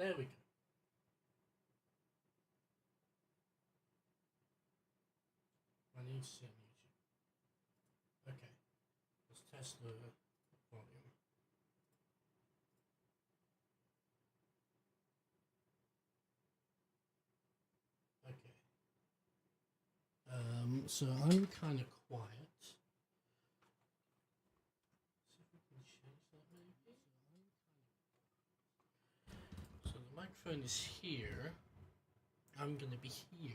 There we go. I need to see on YouTube. Okay. Let's test the volume. Okay. So I'm kind of quiet. See if we can change that maybe. So the microphone is here. I'm gonna be here.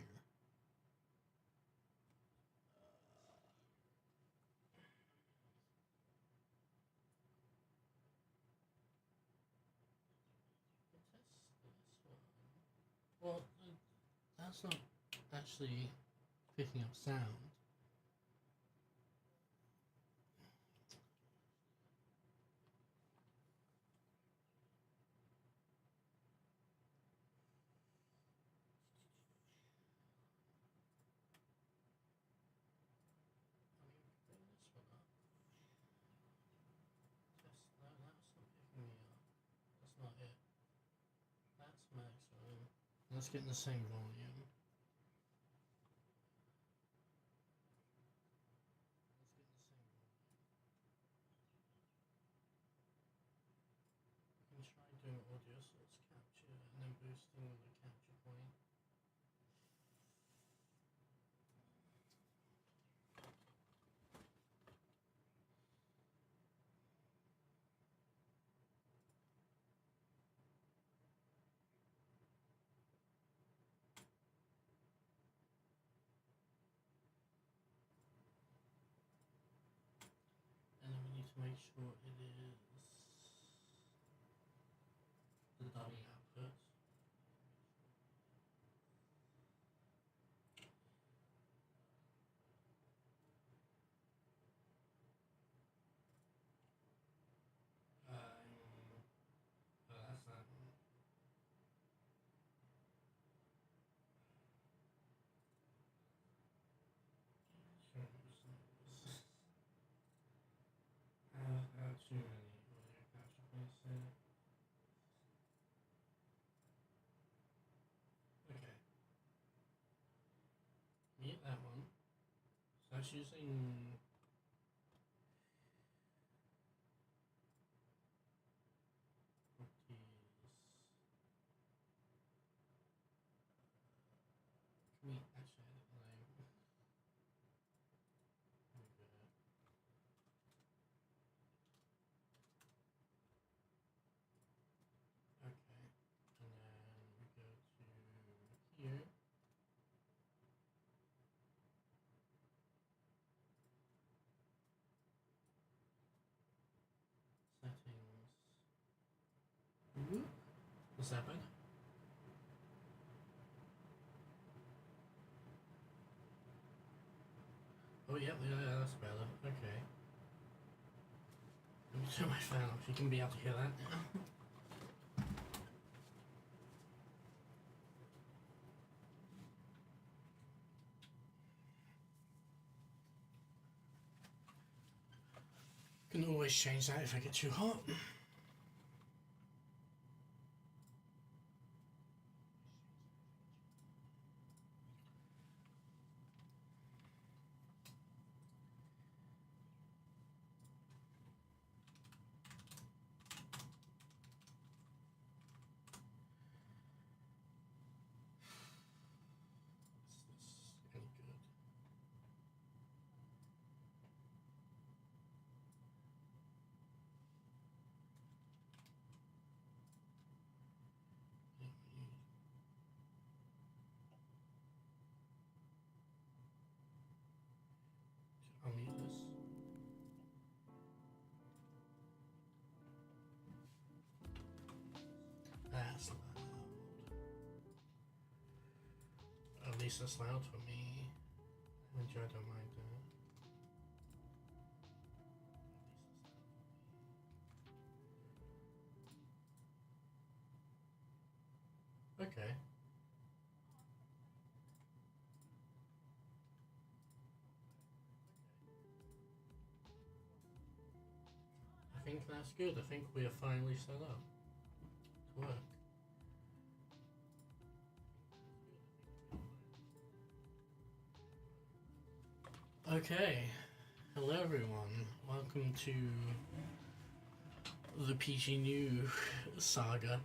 Well, that's not actually picking up sound. That's not it. That's maximum. Let's get the same volume. We can try doing audio source capture and then boosting the capture point. And then we need to make sure it is the dummy output. That's not. Too many audio capture points there. Okay. Mute that one. So that's using. Can we actually edit the name? Okay. And then we go to here. Settings. What's that better? Oh yeah, that's better. Okay. Let me turn my fan off. You can be able to hear that now. Can always change that if I get too hot. Is this any good? I'll mute this. That's loud. At least that's loud for me. Which I don't mind that. Okay. I think that's good. I think we are finally set up to work. Okay, hello everyone. Welcome to the PG New saga.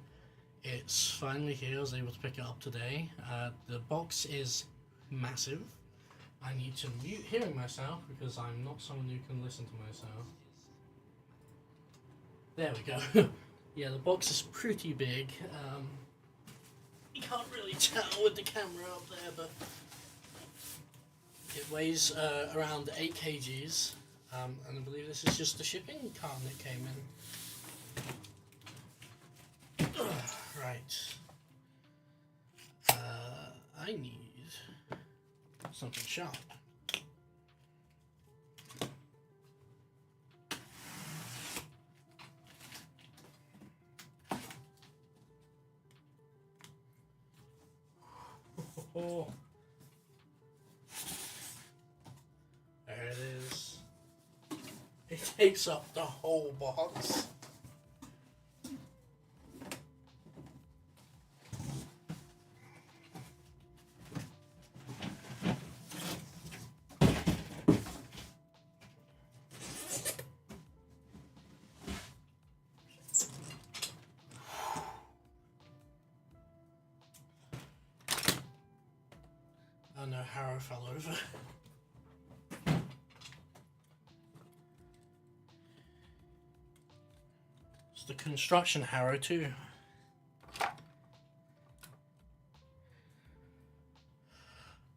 It's finally here. I was able to pick it up today. The box is massive. I need to mute hearing myself because I'm not someone who can listen to myself. There we go. Yeah, the box is pretty big. You can't really tell with the camera up there, but it weighs around 8 kgs, and I believe this is just the shipping carton it came in. Right. I need something sharp. Oh. There it is. It takes up the whole box. Oh no, Harrow fell over. It's the construction Harrow too.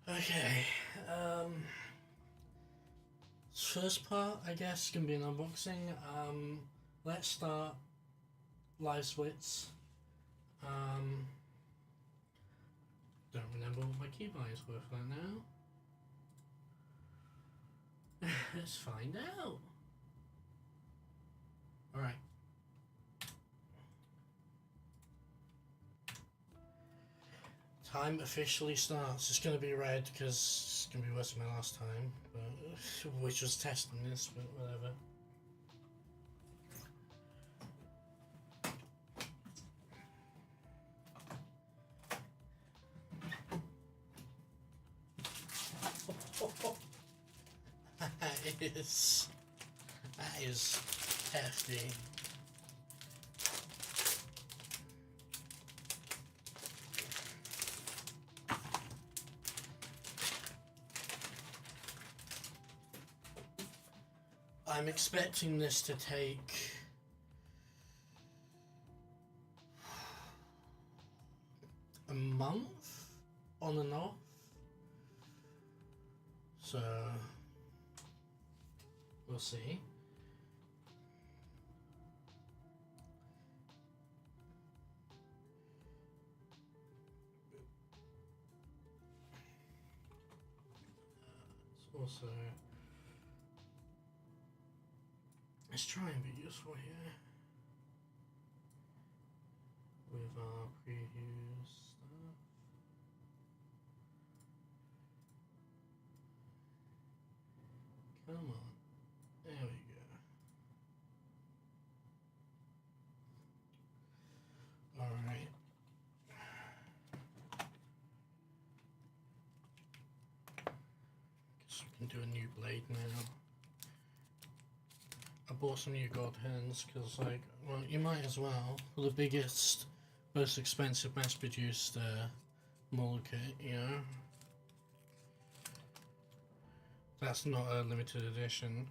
Okay, first part I guess can be an unboxing. Let's start live splits. Don't remember what my keybind is worth right now. Let's find out. Alright. Time officially starts. It's going to be red because it's going to be worse than my last time, but, which was testing this, but whatever. That is hefty. I'm expecting this to take a month on and off, so we'll see. It's also, let's try and be useful here with our preview stuff. Come on, there we go. All right. Guess we can do a new blade now. I bought some new god hands because, like, well, you might as well. The biggest, most expensive mass-produced model kit, you know. That's not a limited edition.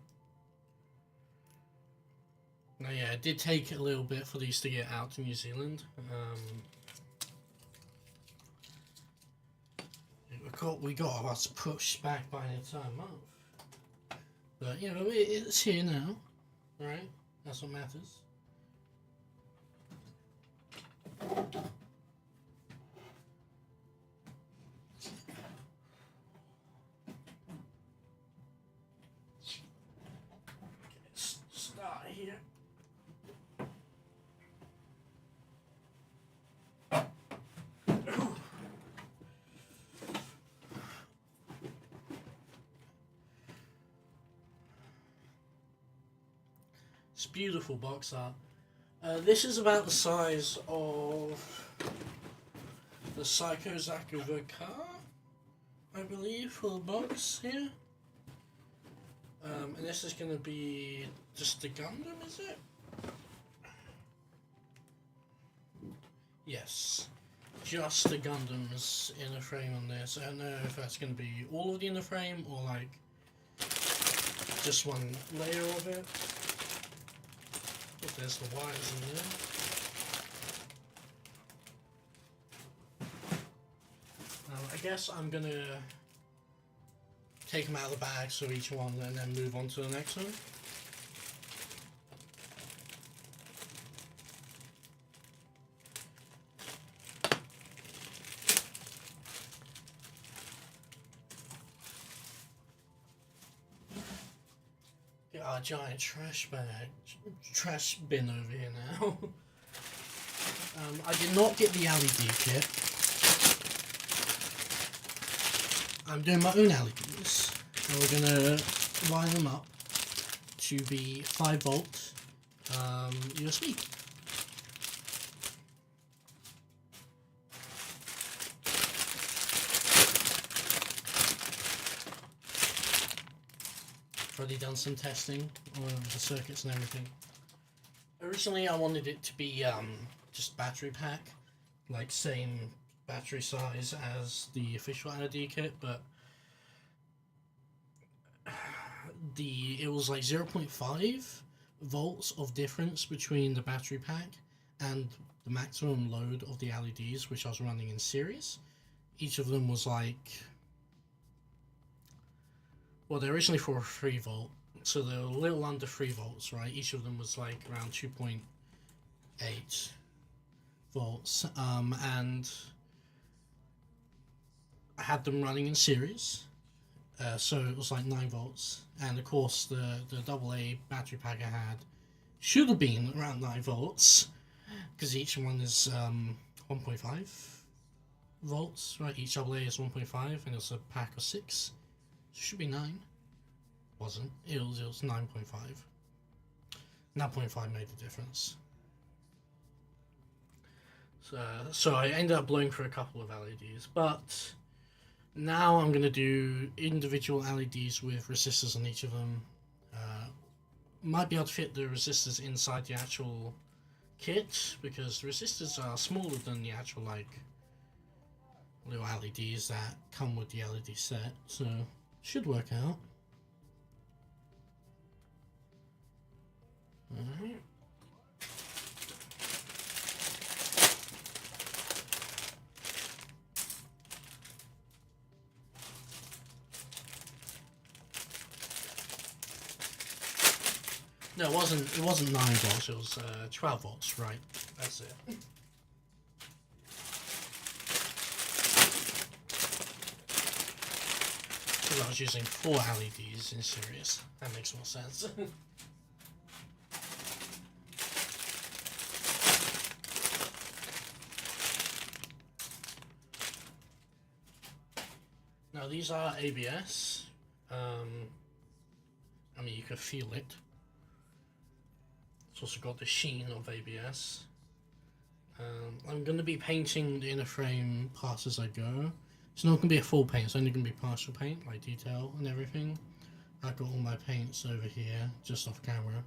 Now, yeah, it did take a little bit for these to get out to New Zealand. We got us pushed back by an entire month. But, you know, it's here now. Alright, that's what matters. Let's start here. It's beautiful box art. This is about the size of the Psycho Zakuva car, I believe, for the box here. And this is going to be just the Gundam, is it? Yes. Just the Gundam's inner frame on this. I don't know if that's going to be all of the inner frame or like just one layer of it. Oh, there's the wires in there. I guess I'm going to take them out of the bag so each one and then move on to the next one. Our giant trash bin over here now. I did not get the LED kit. I'm doing my own LEDs, and we're gonna wire them up to be 5-volt USB. Already done some testing on the circuits and everything. Originally I wanted it to be just battery pack, like same battery size as the official LED kit, but it was like 0.5 volts of difference between the battery pack and the maximum load of the LEDs, which I was running in series. Each of them was like, well, they're originally for 3 volt, so they're a little under 3 volts, right? Each of them was like around 2.8 volts, and I had them running in series, so it was like 9 volts, and of course the AA battery pack I had should have been around 9 volts, because each one is 1.5 volts, right? Each AA is 1.5, and it's a pack of 6. Should be 9. Wasn't. It was 9.5. And that 0.5 made the difference. So I ended up blowing through a couple of LEDs, but now I'm going to do individual LEDs with resistors on each of them. Might be able to fit the resistors inside the actual kit, because the resistors are smaller than the actual like little LEDs that come with the LED set, so should work out. Alright. No, it wasn't 9 volts, it was 12 volts, right? That's it. Because I was using 4 LEDs in series. That makes more sense. Now these are ABS. I mean, you can feel it. It's also got the sheen of ABS. I'm going to be painting the inner frame parts as I go. It's not going to be a full paint, it's only going to be partial paint, like detail and everything. I've got all my paints over here, just off camera.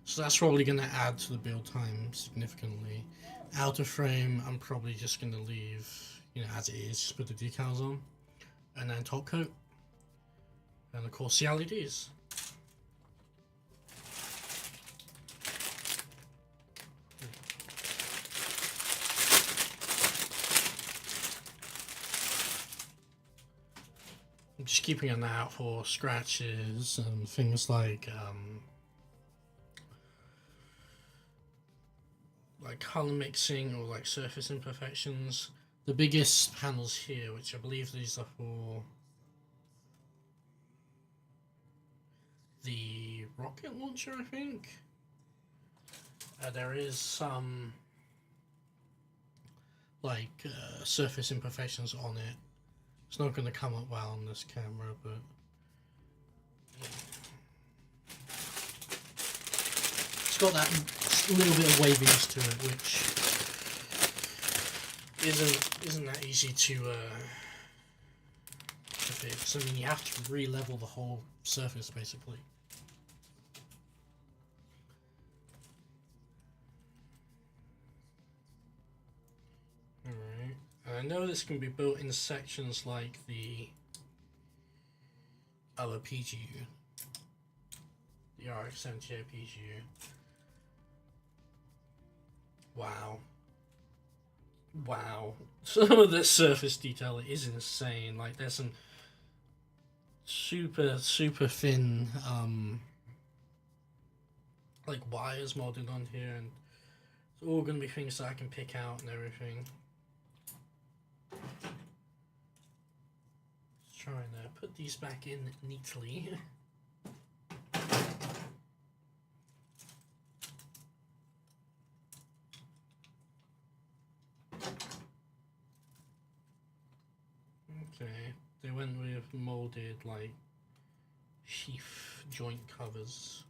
So that's probably going to add to the build time significantly. Outer frame, I'm probably just going to leave, you know, as it is, just put the decals on. And then top coat. And of course the LEDs. I'm just keeping an eye out for scratches and things like color mixing or like surface imperfections. The biggest panels here, which I believe these are for the rocket launcher, I think. There is some surface imperfections on it. It's not going to come up well on this camera, but yeah. It's got that little bit of waviness to it, which isn't that easy to to fix. I mean, you have to re-level the whole surface, basically. Alright. I know this can be built in sections like the other PGU. The RX-78 PGU. Wow. Wow. Some of the surface detail is insane. Like, there's some super thin like wires molded on here, and it's all gonna be things that I can pick out and everything. Just trying to put these back in neatly. Okay, they went with molded like sheath joint covers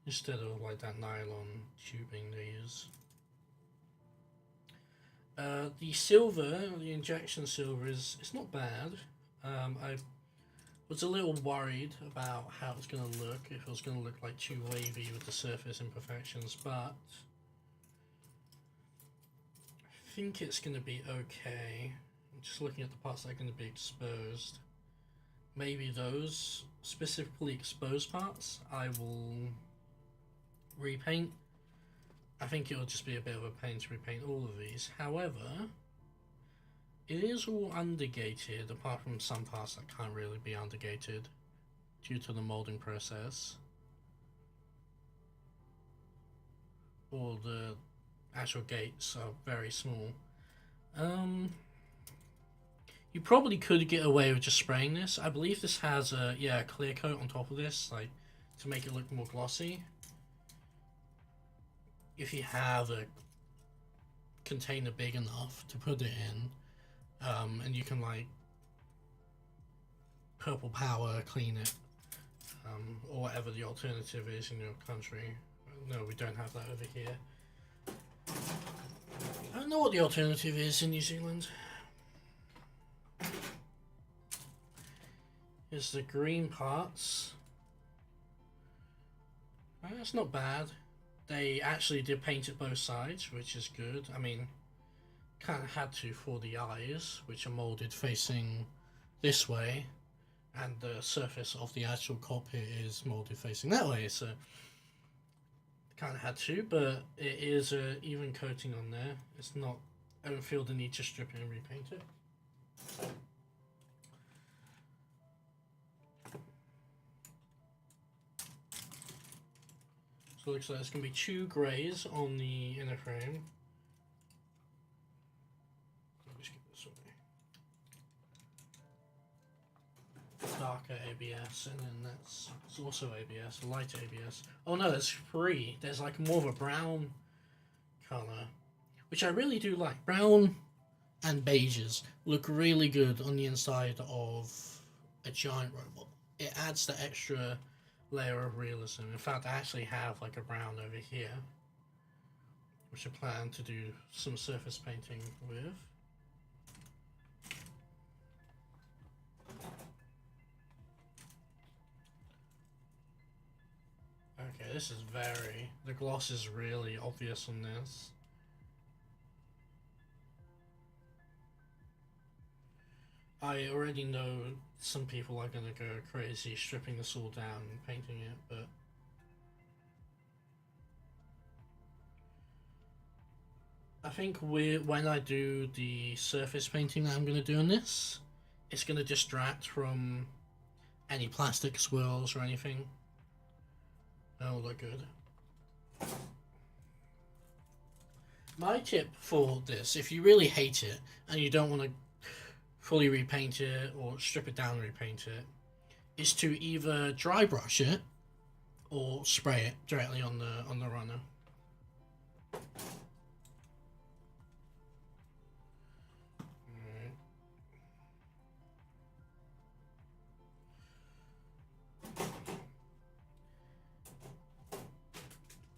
instead of like that nylon tubing they use. The silver, the injection silver, it's not bad. I was a little worried about how it was going to look, if it was going to look like too wavy with the surface imperfections, but I think it's going to be okay. I'm just looking at the parts that are going to be exposed. Maybe those specifically exposed parts I will repaint. I think it'll just be a bit of a pain to repaint all of these. However, it is all undergated, apart from some parts that can't really be undergated due to the molding process. Or the actual gates are very small. You probably could get away with just spraying this. I believe this has a clear coat on top of this, like to make it look more glossy. If you have a container big enough to put it in, and you can like purple power clean it, or whatever the alternative is in your country. No, we don't have that over here. I don't know what the alternative is in New Zealand. Here's the green parts. That's not bad. They actually did paint it both sides, which is good. I mean, kind of had to for the eyes, which are molded facing this way, and the surface of the actual cockpit is molded facing that way, so kind of had to, but it is an even coating on there. It's not, I don't feel the need to strip it and repaint it. So it looks like there's going to be two greys on the inner frame. Let me just get this away. Darker ABS, and then that's also ABS, lighter ABS. Oh no, there's three. There's like more of a brown colour, which I really do like. Brown and beiges look really good on the inside of a giant robot. It adds the extra layer of realism. In fact, I actually have like a brown over here, which I plan to do some surface painting with. Okay, this is the gloss is really obvious on this. I already know some people are going to go crazy stripping this all down and painting it, but I think when I do the surface painting that I'm going to do on this, it's going to distract from any plastic swirls or anything. That'll look good. My tip for this, if you really hate it and you don't want to fully repaint it or strip it down and repaint it, is to either dry brush it or spray it directly on the runner.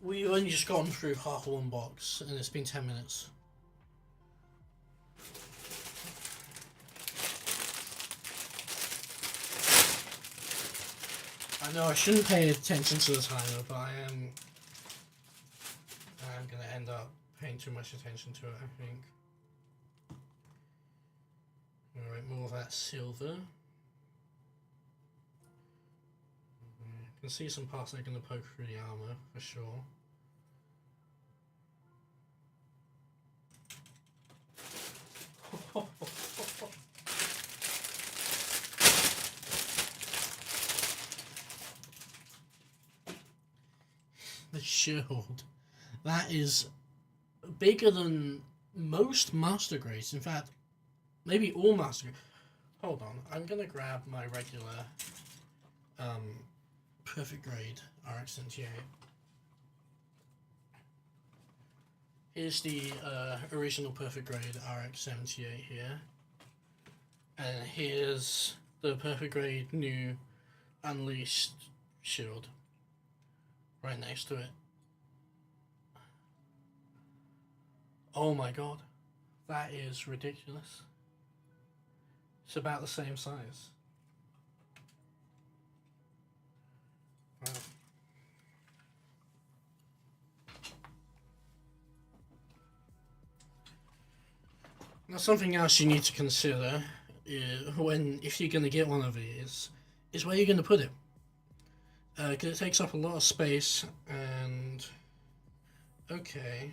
We've only just gone through half one box and it's been 10 minutes. I know I shouldn't pay attention to the timer, but I'm gonna end up paying too much attention to it, I think. Alright, more of that silver. You can see some parts that are gonna poke through the armor, for sure. The shield. That is bigger than most master grades. In fact, maybe all master grades. Hold on, I'm gonna grab my regular perfect grade RX-78. Here's the original perfect grade RX-78 here. And here's the perfect grade new Unleashed shield right next to it. Oh my god, that is ridiculous. It's about the same size. Wow. Now, something else you need to consider if you're going to get one of these is where you're going to put it. Because it takes up a lot of space, and okay,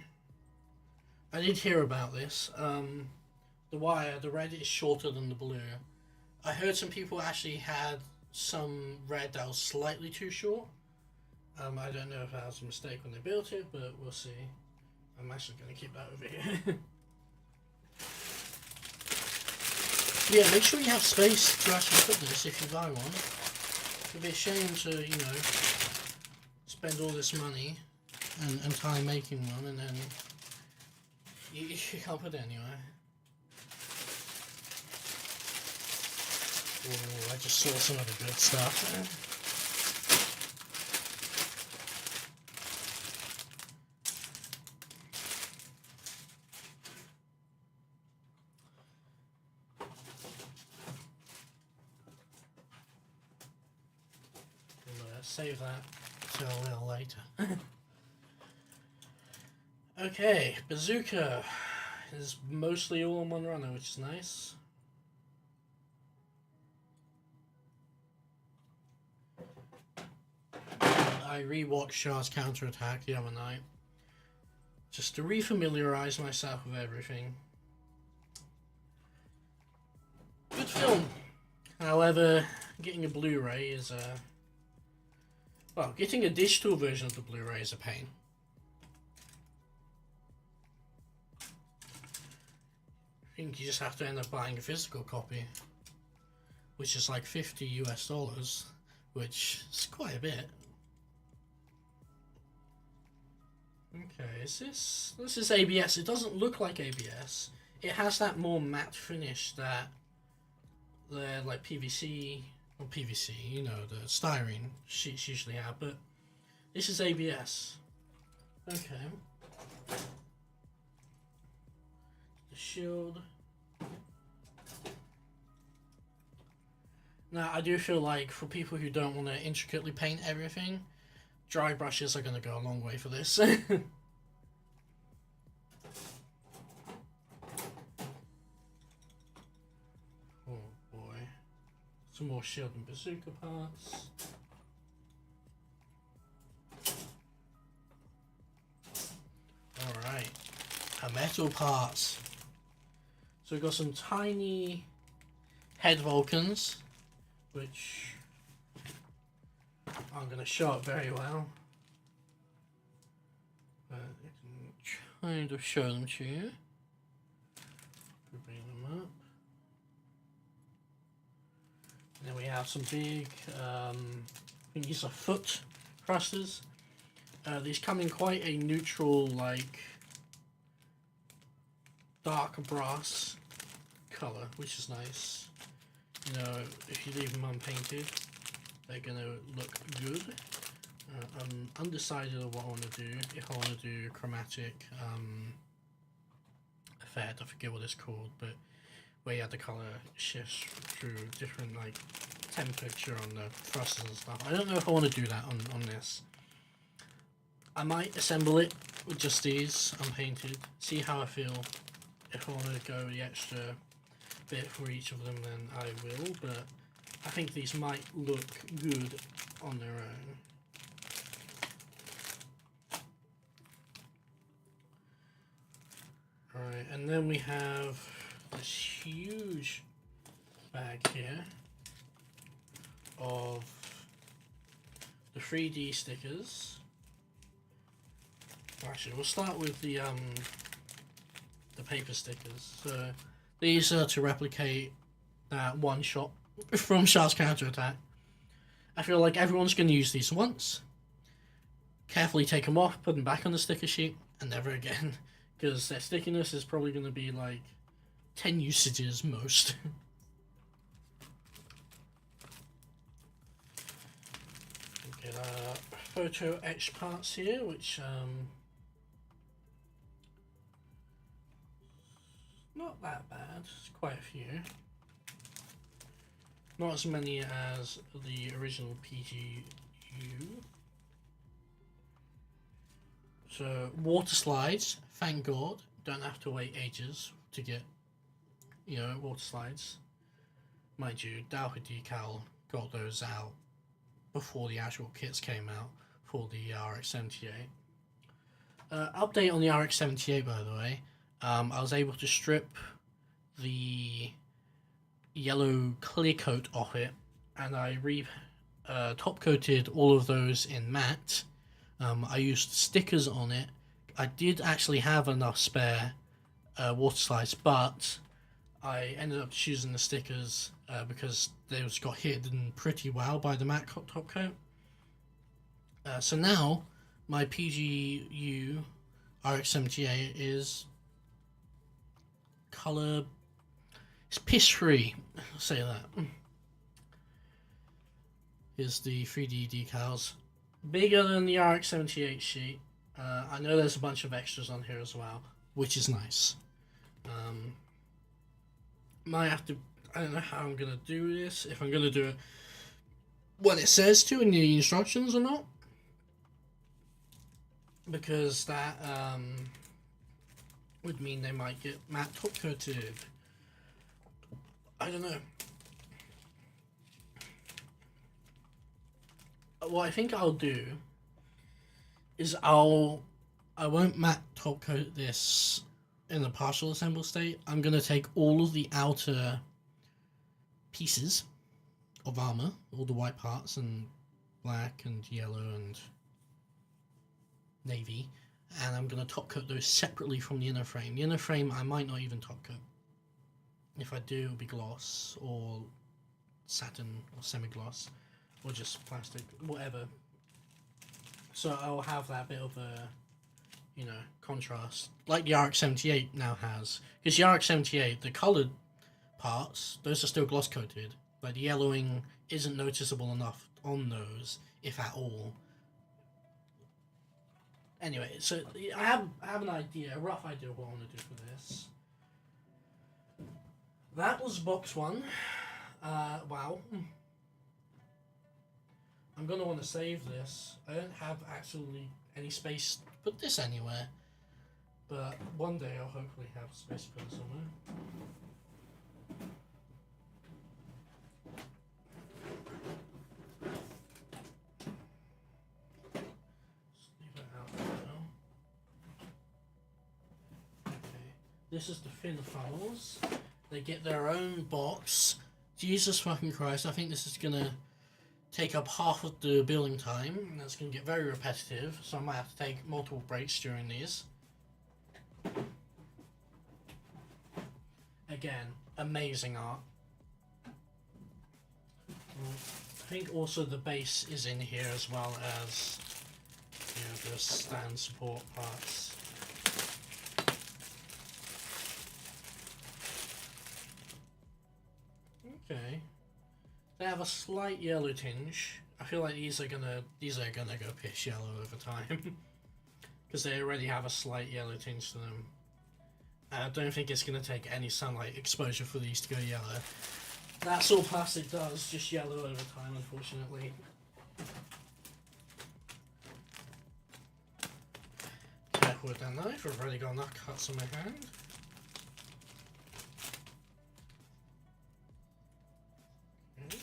I did hear about this. The wire, the red is shorter than the blue. I heard some people actually had some red that was slightly too short. I don't know if that was a mistake when they built it, but we'll see. I'm actually going to keep that over here. Yeah, make sure you have space to actually put this if you buy one. It'd be a shame to, you know, spend all this money and time making one and then you can't put it anywhere. Oh, I just saw some of the good stuff there. Save that till a little later. Okay, bazooka is mostly all in one runner, which is nice. I rewatched Shah's counterattack the other night just to refamiliarize myself with everything. Good film. However, getting a Blu-ray is well, getting a digital version of the Blu-ray is a pain. I think you just have to end up buying a physical copy, which is like $50 US, which is quite a bit. Okay, this is ABS. It doesn't look like ABS. It has that more matte finish that the like PVC. Or PVC, you know, the styrene sheets usually have, but this is ABS. Okay. The shield. Now, I do feel like for people who don't want to intricately paint everything, dry brushes are going to go a long way for this. Some more shield and bazooka parts. Alright, metal parts. So we've got some tiny head Vulcans, which I'm going to show up very well. But I can kind of show them to you. Bring them up. And then we have some big, I think these are foot thrusters. These come in quite a neutral, like, dark brass colour, which is nice. You know, if you leave them unpainted, they're going to look good. I'm undecided on what I want to do. If I want to do chromatic effect, I forget what it's called, but where you have the colour shifts through different like temperature on the thrusters and stuff. I don't know if I want to do that on this. I might assemble it with just these unpainted, see how I feel. If I want to go the extra bit for each of them, then I will, but I think these might look good on their own. Alright, and then we have this huge bag here of the 3D stickers. Actually, we'll start with the paper stickers. So these are to replicate that one shot from Char's counterattack. I feel like everyone's going to use these once, carefully take them off, put them back on the sticker sheet, and never again, because their stickiness is probably going to be like 10 usages most. Get our photo etched parts here, which not that bad. It's quite a few. Not as many as the original PGU. So water slides, thank God, don't have to wait ages to get, you know, water slides. Mind you, Dalpa Decal got those out before the actual kits came out for the RX-78. Update on the RX-78, by the way. I was able to strip the yellow clear coat off it, and I top coated all of those in matte. I used stickers on it. I did actually have enough spare water slides, but I ended up choosing the stickers because they just got hidden pretty well by the matte top coat. So now my PGU RX-78 is color, it's piss free, I'll say that. Here's the 3D decals, bigger than the RX-78 sheet. I know there's a bunch of extras on here as well, which is nice. Might have to, I don't know how I'm gonna do this, if I'm gonna do it what it says to in the instructions or not, because that would mean they might get matte top coated. I don't know. What I think I'll do is I won't matte top coat this in a partial assemble state. I'm going to take all of the outer pieces of armor, all the white parts and black and yellow and navy, and I'm going to top coat those separately from the inner frame. The inner frame I might not even top coat. If I do, it'll be gloss or satin or semi-gloss or just plastic, whatever. So I'll have that bit of a, you know, contrast, like the RX-78 now has. Because the RX-78, the coloured parts, those are still gloss coated. Like the yellowing isn't noticeable enough on those, if at all. Anyway, so I have an idea, a rough idea of what I want to do for this. That was box one. Wow. I'm going to want to save this. I don't have actually any space to put this anywhere. But one day I'll hopefully have space to put it somewhere. Just leave it out for now. Okay. This is the fin funnels. They get their own box. Jesus fucking Christ, I think this is going to take up half of the building time, and that's going to get very repetitive, so I might have to take multiple breaks during these. Again, amazing art. I think also the base is in here as well as, you know, the stand support parts. Okay. They have a slight yellow tinge. I feel like these are gonna go piss yellow over time because they already have a slight yellow tinge to them. I don't think it's gonna take any sunlight exposure for these to go yellow. That's all plastic does, just yellow over time, unfortunately. Careful with that knife, I've already got enough cuts on my hand. Okay.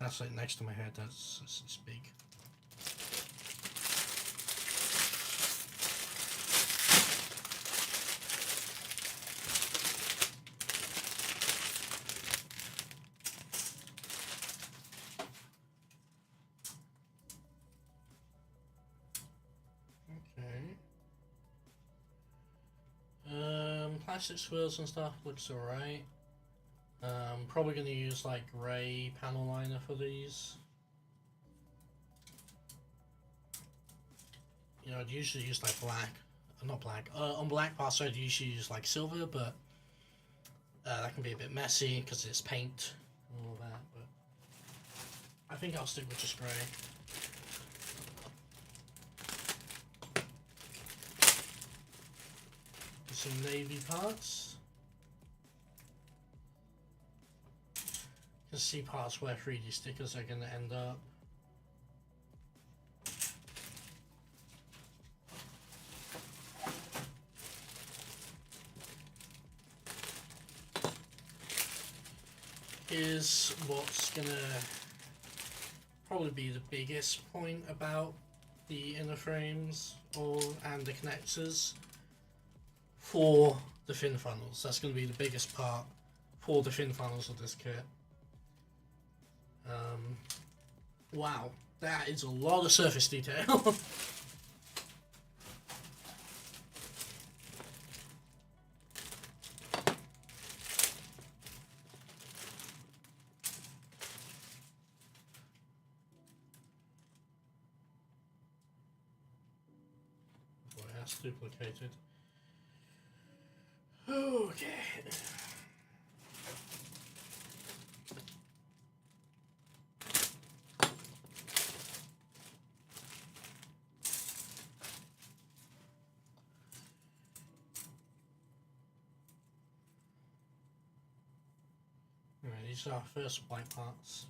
That's like next to my head, that's big. Plastic swirls and stuff looks alright. Probably going to use like grey panel liner for these. You know, I'd usually use like black, not black. On black parts I'd usually use like silver, but that can be a bit messy because it's paint and all that. But I think I'll stick with just grey. Some navy parts. You can see parts where 3D stickers are going to end up. Here's what's going to probably be the biggest point about the inner frames and the connectors. For the fin funnels, that's going to be the biggest part for the fin funnels of this kit. Wow, that is a lot of surface detail. Boy, that's duplicated. Okay. Alright, these are our first white parts.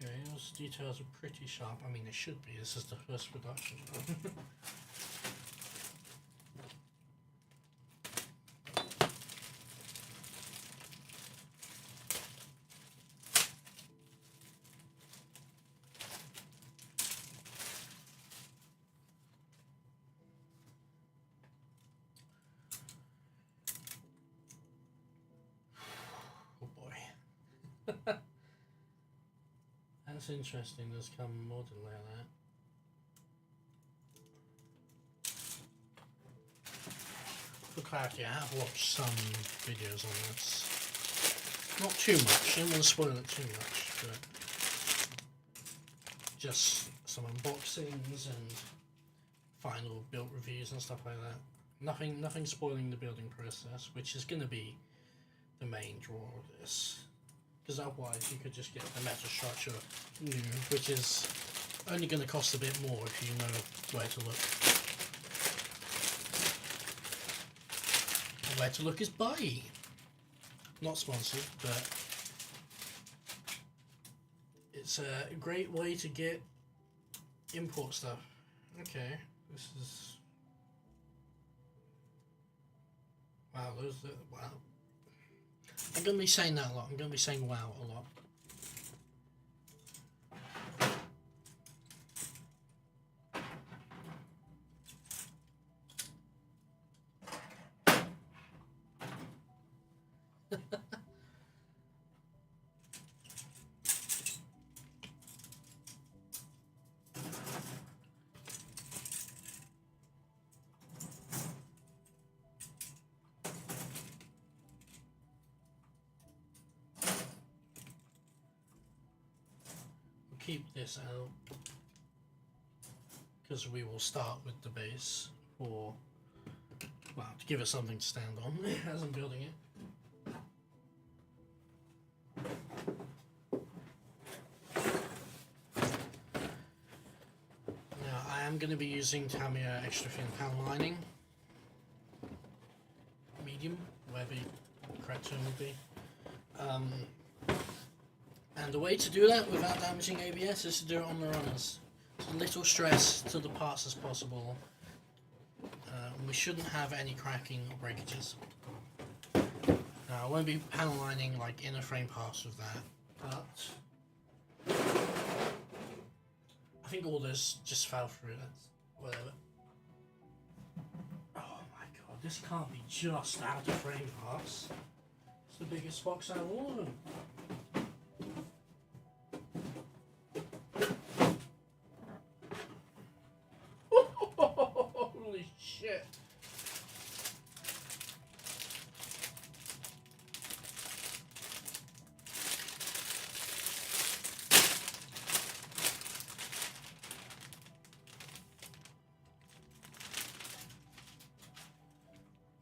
Okay, those details are pretty sharp. I mean, they should be. This is the first production. Oh boy. That's interesting, there's come more than like that. For clarity, I have watched some videos on this. Not too much, I don't want to spoil it too much, but just some unboxings and final build reviews and stuff like that. Nothing spoiling the building process, which is going to be the main draw of this. Because otherwise you could just get the metal structure new, which is only going to cost a bit more if you know where to look. And where to look is buy. Not sponsored, but it's a great way to get import stuff. Okay, this is... Wow, wow. I'm going to be saying that a lot. I'm going to be saying wow a lot. Keep this out because we will start with the base for, well, to give it something to stand on as I'm building it. going to be using Tamiya extra thin panel lining. Medium, whatever the correct term would be. And the way to do that without damaging ABS is to do it on the runners. So little stress to the parts as possible. We shouldn't have any cracking or breakages. Now I won't be panel lining like inner frame parts with that, but I think all this just fell through. That's whatever. Oh my god, this can't be just out of frame parts. It's the biggest box out of all of them. Holy shit.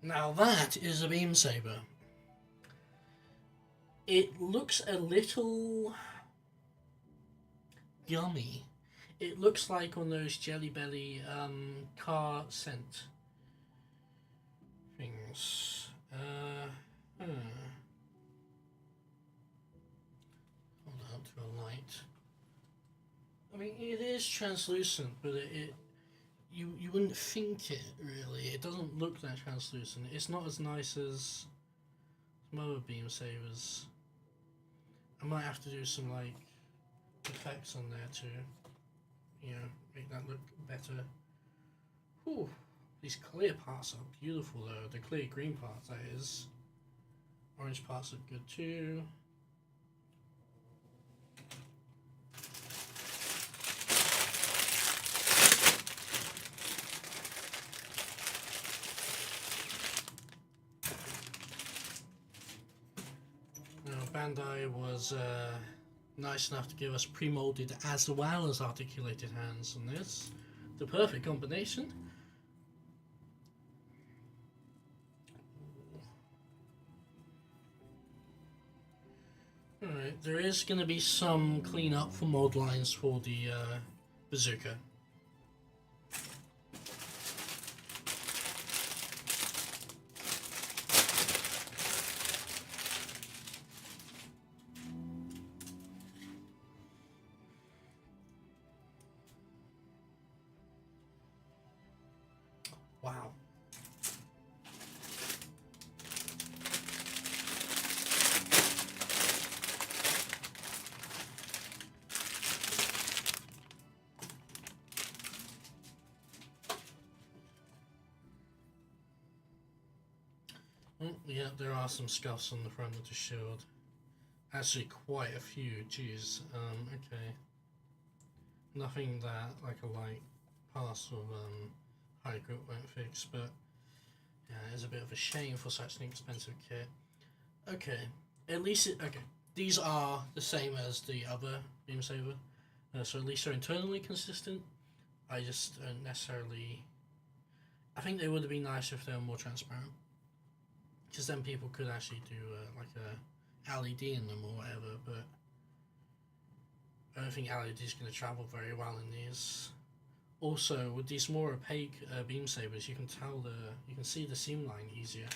Now that is a beam saber. It looks a little gummy. It looks like on those Jelly Belly car scent things. Hold on to a light. I mean, it is translucent, but you wouldn't think it really. It doesn't look that translucent. It's not as nice as some other beam sabers. I might have to do some like effects on there to, you know, make that look better. Whew, these clear parts are beautiful though. The clear green parts, that is. Orange parts look good too. Bandai was nice enough to give us pre-molded as well as articulated hands on this. The perfect combination. Alright, there is going to be some cleanup for mold lines for the bazooka. Wow. Oh, yeah, there are some scuffs on the front of the shield. Actually, quite a few. Jeez. Okay. Nothing that like a light pass of high grip won't fix, but yeah, it's a bit of a shame for such an expensive kit. Okay, at least okay. These are the same as the other beam saber, so at least they're internally consistent. I just don't necessarily. I think they would have been nicer if they were more transparent, because then people could actually do like a LED in them or whatever. But I don't think LED is going to travel very well in these. Also, with these more opaque beam sabers, you can see the seam line easier.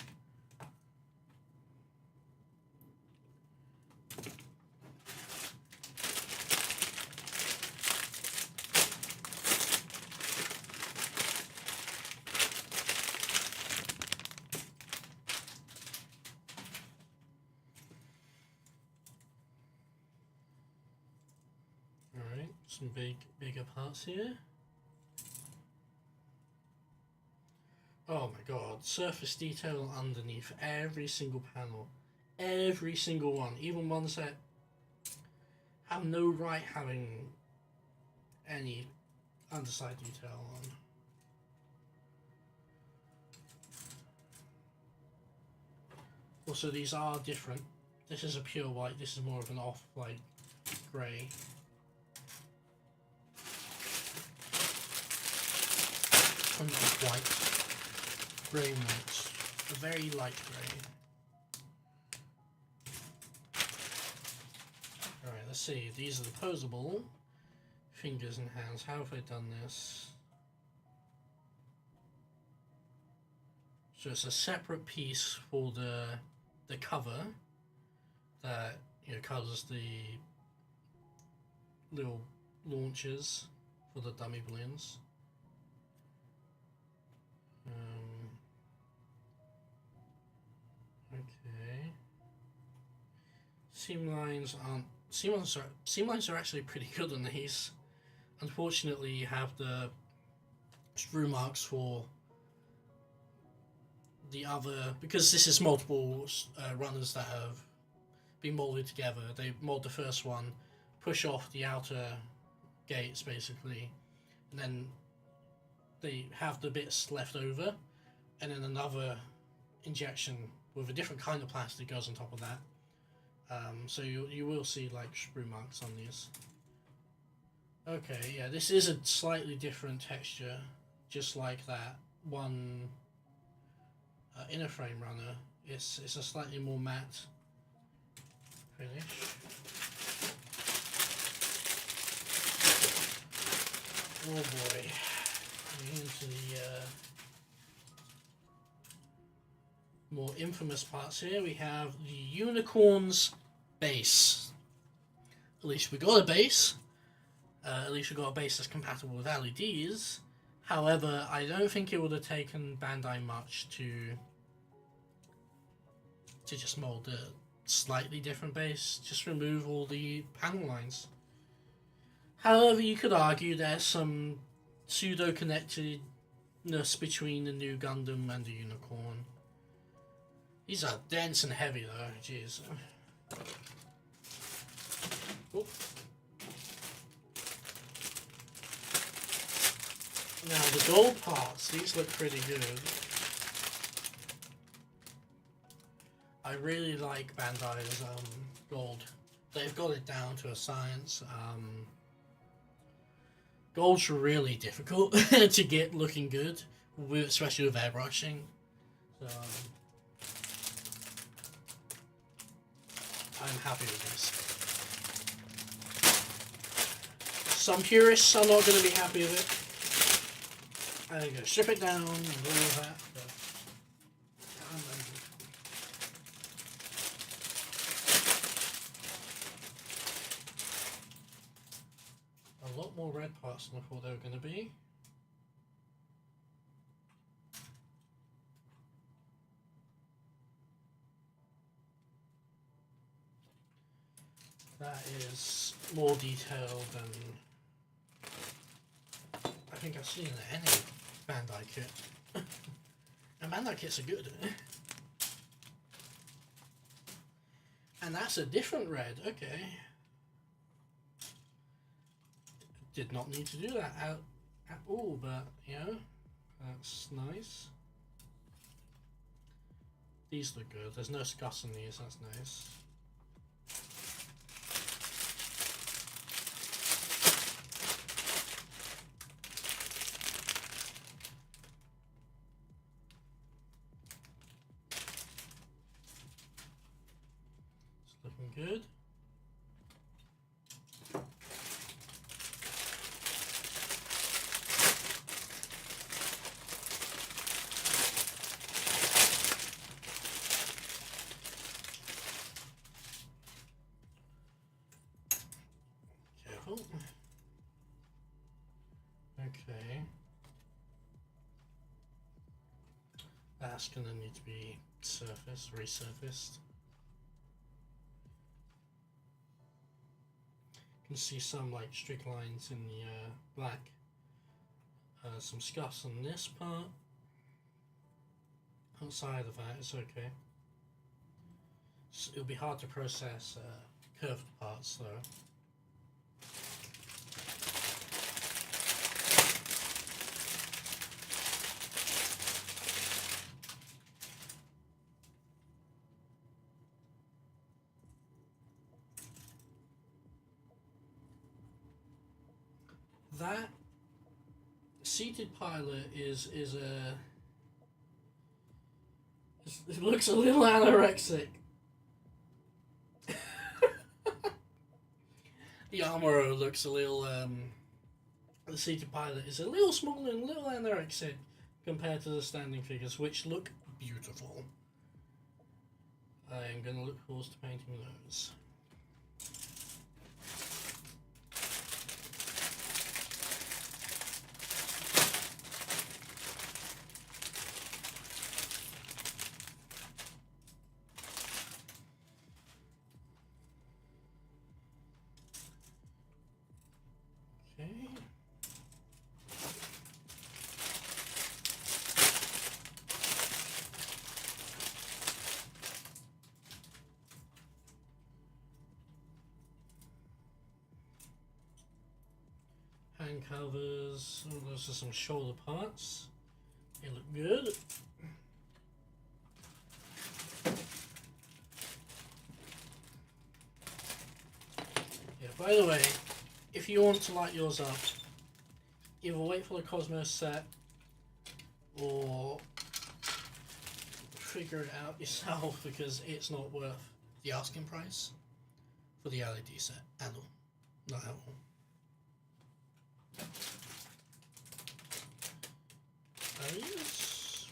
All right, some bigger parts here. Oh my god, surface detail underneath every single panel. Every single one, even ones that have no right having any underside detail on. Also, these are different. This is a pure white, this is more of an off-white grey. White. Grey notes, a very light grey. Alright, let's see. These are the posable fingers and hands. How have they done this? So it's a separate piece for the cover that covers the little launchers for the dummy balloons. Okay. Seam lines are actually pretty good on these. Unfortunately, you have the screw marks for the other, because this is multiple runners that have been molded together. They mold the first one, push off the outer gates basically, and then they have the bits left over, and then another injection with a different kind of plastic goes on top of that. So you will see like sprue marks on these. Okay, yeah, this is a slightly different texture, just like that one inner frame runner. It's a slightly more matte finish. Oh boy, into the more infamous parts here. We have the unicorn's base. At least we got a base. At least we got a base that's compatible with LEDs. However, I don't think it would have taken Bandai much to just mold a slightly different base. Just remove all the panel lines. However, you could argue there's some pseudo-connectedness between the new Gundam and the Unicorn. These are dense and heavy though, jeez. Oop. Now the gold parts, these look pretty good. I really like Bandai's gold. They've got it down to a science. Gold's really difficult to get looking good, especially with airbrushing. So I'm happy with this. Some purists are not going to be happy with it. I'm going to strip it down and all of that. But a lot more red parts than I thought they were going to be. That is more detailed than I think I've seen in any Bandai kit. And Bandai kits are good. And that's a different red, okay. Did not need to do that at all, but yeah, that's nice. These look good. There's no scuffs in these, that's nice. Good. Careful. Okay. That's gonna need to be resurfaced. You can see some like streak lines in the black. Some scuffs on this part. Outside of that, it's okay. It'll be hard to process curved parts though. That seated pilot is a. It looks a little anorexic. The Armoro looks a little. The seated pilot is a little smaller and a little anorexic compared to the standing figures, which look beautiful. I'm gonna look forward to painting those. Okay. Hand covers. Oh, those are some shoulder parts. They look good. Yeah, by the way, if you want to light yours up, either wait for the Cosmos set or figure it out yourself, because it's not worth the asking price for the LED set at all. Not at all. These?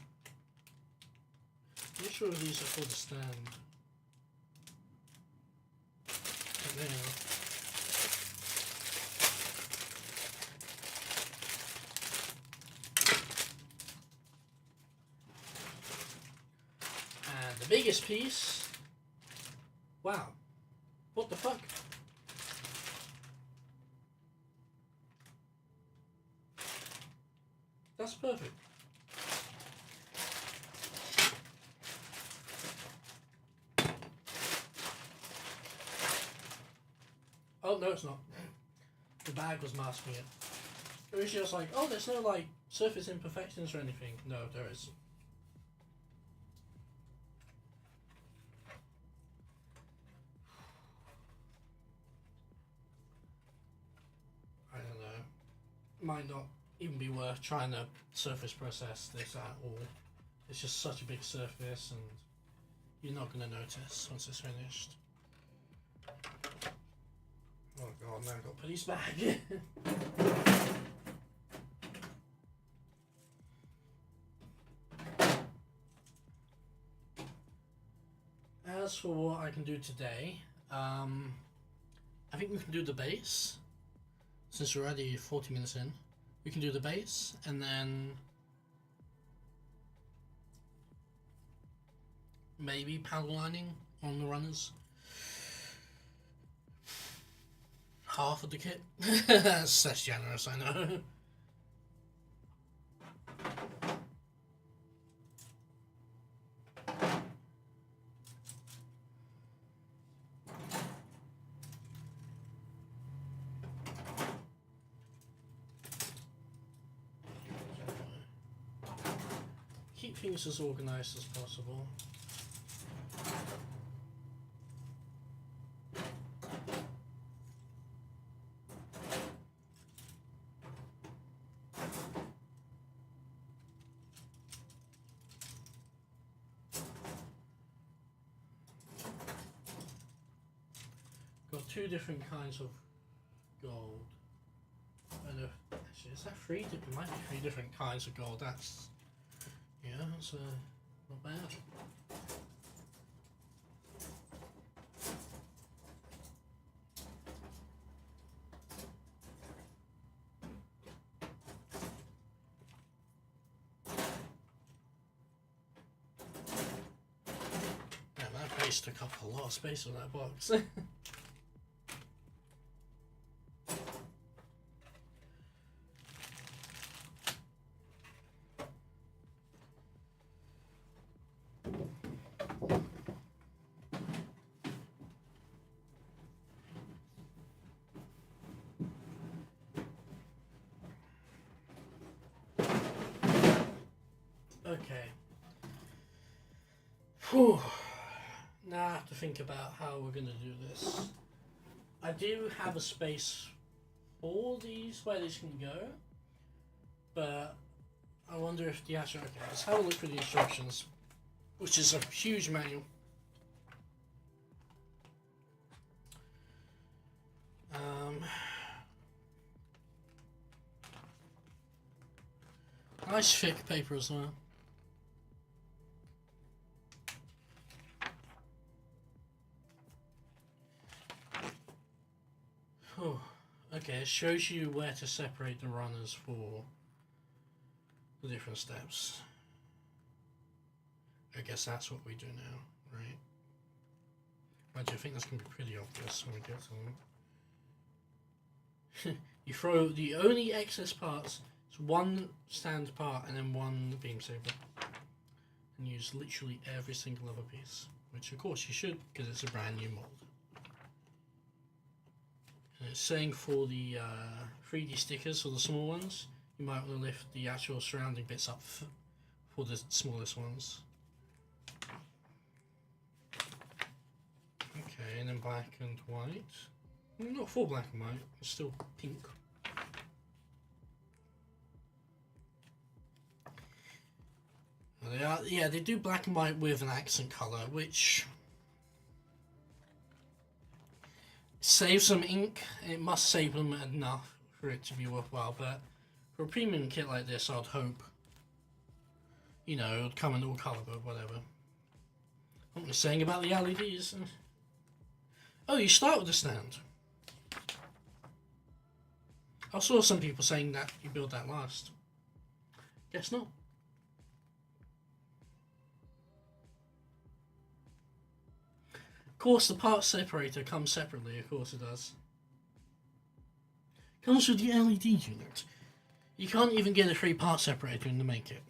I'm not sure if these are for the stand. But they are. And the biggest piece. Wow. What the fuck? That's perfect. Oh, no, it's not. The bag was masking it. It was just like, oh, there's no, like, surface imperfections or anything. No, there is. I don't know. Might not even be worth trying to surface process this at all. It's just such a big surface, and you're not going to notice once it's finished. Oh god, now I've got to put these back. As for what I can do today, I think we can do the base. Since we're already 40 minutes in, we can do the base, and then maybe powder lining on the runners. Half of the kit. That's generous, I know. Keep things as organised as possible. Got two different kinds of gold. I don't know. Actually, is that three? It might be three different kinds of gold. That's that's not bad. Yeah, that base took up a lot of space on that box. Okay. Whew. Now I have to think about how we're going to do this. I do have a space for these, where these can go, but I wonder if the actual... Okay, let's have a look at the instructions, which is a huge manual. Nice thick paper as well. Okay, it shows you where to separate the runners for the different steps. I guess that's what we do now, right? Actually, I think that's going to be pretty obvious when we get to them. You throw the only excess parts, it's one stand part and then one beam saber. And use literally every single other piece. Which of course you should, because it's a brand new mold. And it's saying for the 3D stickers, for the small ones, you might want to lift the actual surrounding bits up for the smallest ones. Okay, and then black and white. Not full black and white, it's still pink. They are, yeah, they do black and white with an accent colour, which saves some ink. It must save them enough for it to be worthwhile, but for a premium kit like this, I'd hope, you know, it would come in all colour, but whatever. What was I saying about the LEDs? Oh, you start with the stand. I saw some people saying that you build that last. Guess not. Of course, the part separator comes separately, of course it does. Comes with the LED unit. You can't even get a 3-part separator in the make it.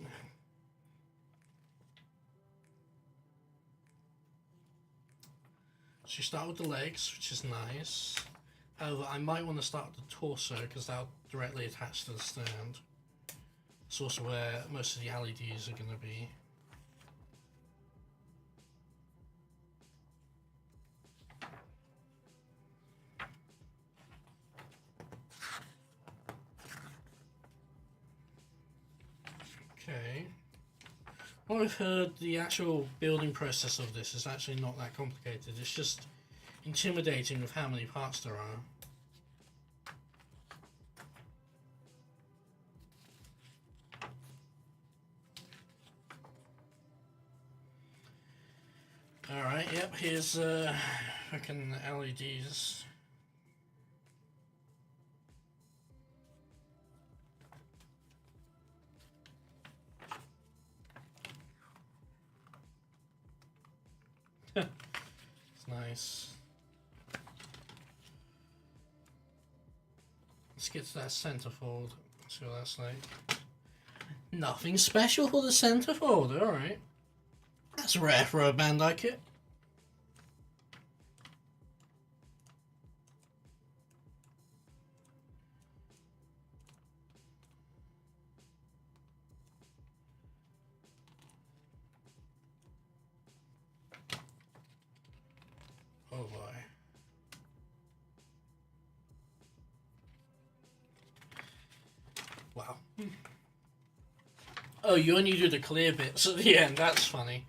So you start with the legs, which is nice. However, I might want to start with the torso because that'll directly attach to the stand. It's also where most of the LEDs are going to be. Okay. Well, I've heard the actual building process of this is actually not that complicated. It's just intimidating with how many parts there are. Alright, yep, here's fucking LEDs. It's nice. Let's get to that centerfold. See what that's like. Nothing special for the centerfold, alright. That's rare for a Bandai kit. Oh boy. Wow. Oh, you only do the clear bits at the end, that's funny.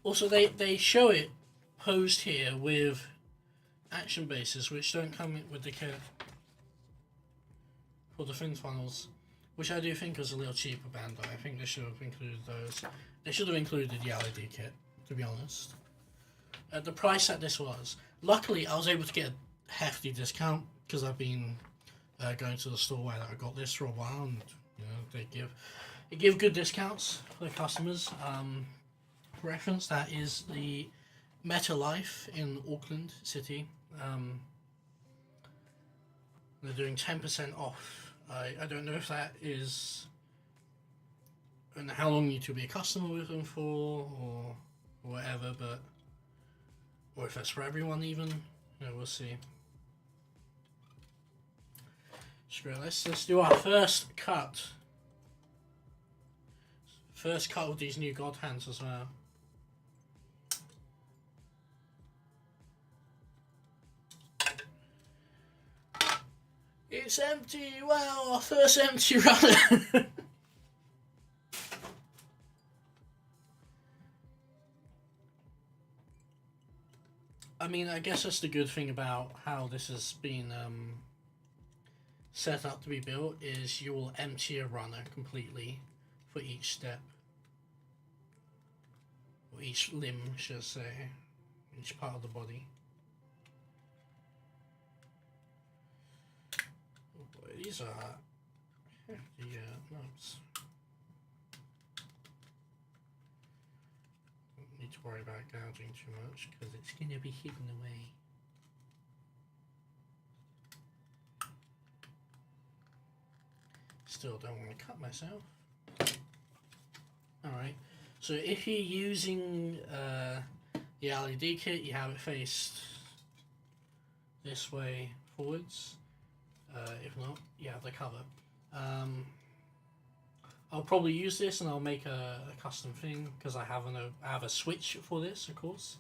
Also, they show it posed here with action bases, which don't come with the kit for the fin funnels, which I do think was a little cheaper Bandai. I think they should have included those. They should have included the LED kit, to be honest. At the price that this was, luckily I was able to get a hefty discount because I've been going to the store where I got this for a while, and you know they give good discounts for the customers. Reference, that is the Meta Life in Auckland City. They're doing 10% off. I don't know if that is, I don't know how long you need to be a customer with them for or whatever, but or if that's for everyone even. You know, we'll see. Screw it, let's do our first cut. First cut with these new God Hands as well. It's empty! Wow, our first empty runner! I mean, I guess that's the good thing about how this has been set up to be built, is you will empty a runner completely for each step. Or each limb, should I say. Each part of the body. these are hefty knobs. Don't need to worry about gouging too much because it's going to be hidden away. Still don't want to cut myself. Alright, so if you're using the LED kit, you have it faced this way forwards. If not, you have the cover. I'll probably use this and I'll make a custom thing because I have a switch for this, of course.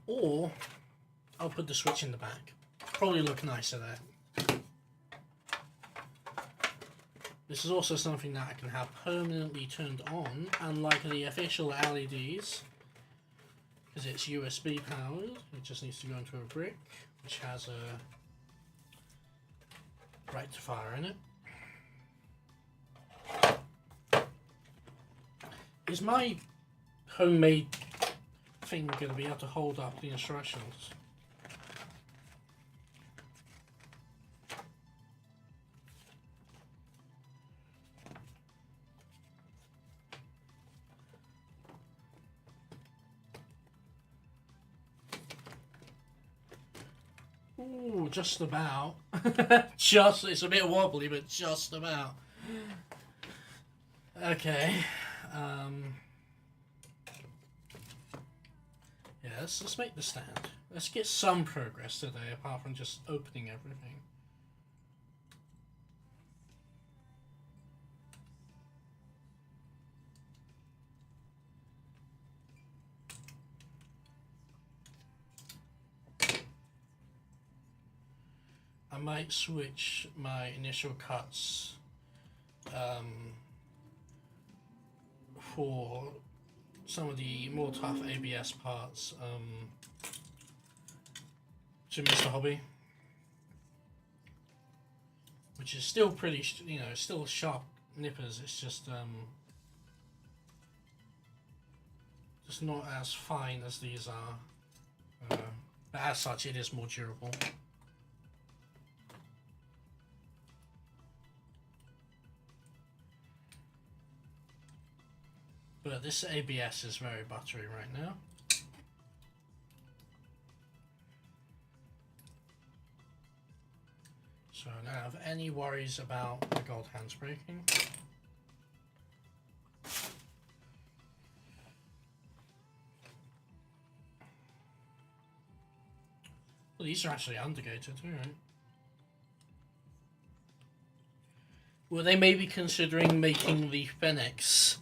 Or I'll put the switch in the back. Probably look nicer there. This is also something that I can have permanently turned on, unlike the official LEDs, because it's USB powered. It just needs to go into a brick, which has a rectifier in it. Is my homemade thing going to be able to hold up the instructions? Ooh, just about. It's a bit wobbly, but just about. Okay. Yeah, let's make the stand. Let's get some progress today, apart from just opening everything. I might switch my initial cuts for some of the more tough ABS parts to Mr. Hobby, which is still pretty, still sharp nippers. It's just not as fine as these are, but as such, it is more durable. But this ABS is very buttery right now. So I don't have any worries about the gold hands breaking. Well, these are actually undergated too, right? Well, they may be considering making the Fenix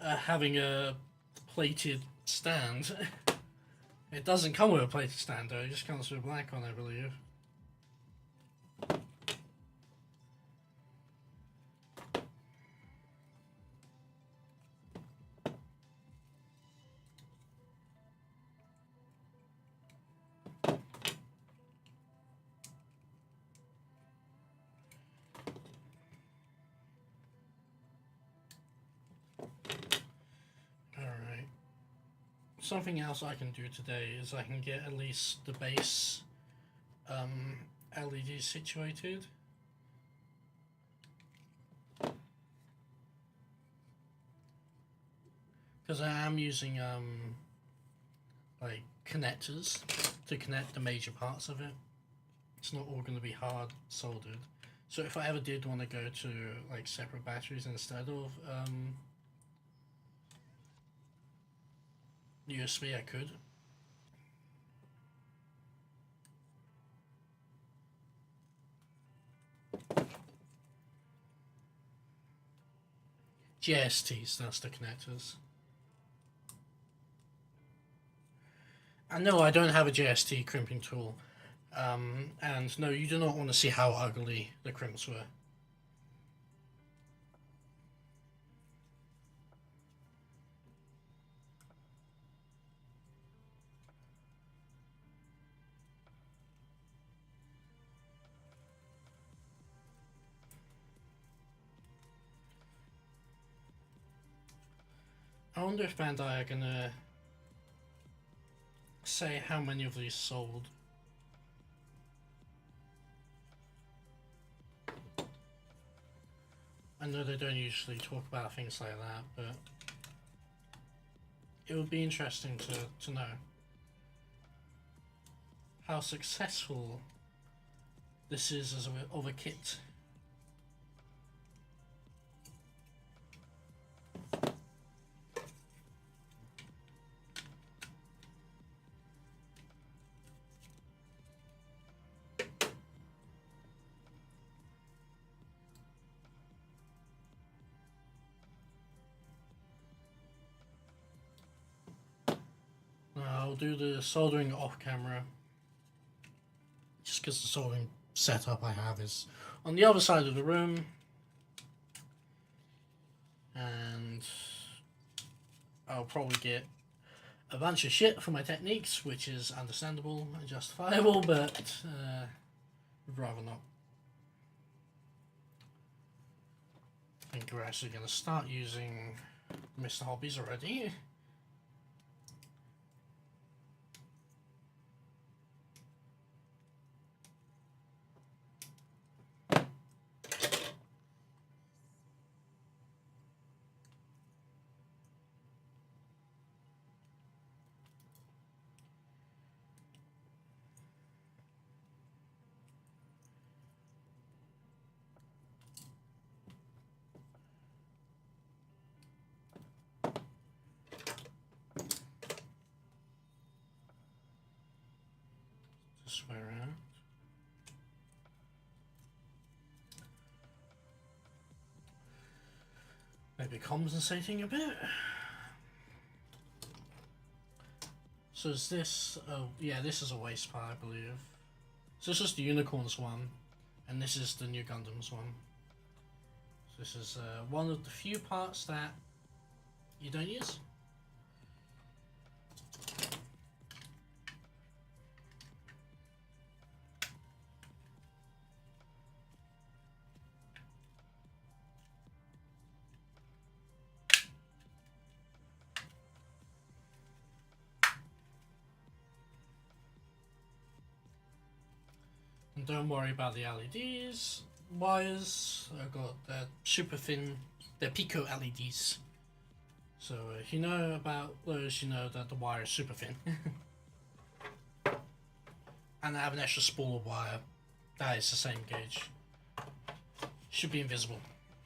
having a plated stand. It doesn't come with a plated stand though, it just comes with a black one, I believe. Something else I can do today is I can get at least the base LED situated. Because I am using like connectors to connect the major parts of it. It's not all going to be hard soldered. So if I ever did want to go to like separate batteries instead of USB, I could. JSTs, that's the connectors. And no, I don't have a JST crimping tool. And no, you do not want to see how ugly the crimps were. I wonder if Bandai are gonna say how many of these sold. I know they don't usually talk about things like that, but it would be interesting to know how successful this is as of a kit. I'll do the soldering off camera, just because the soldering setup I have is on the other side of the room, and I'll probably get a bunch of shit for my techniques, which is understandable and justifiable, but I'd rather not. I think we're actually going to start using Mr. Hobbies already. This way around. Maybe compensating a bit. So is this, oh yeah, this is a waste part, I believe. So this is the Unicorns one, and this is the new Gundams one. So this is one of the few parts that you don't use. And don't worry about the LEDs. Wires, I've got the super thin, they're Pico LEDs. So if you know about those, you know that the wire is super thin. And I have an extra spool of wire. That is the same gauge. Should be invisible.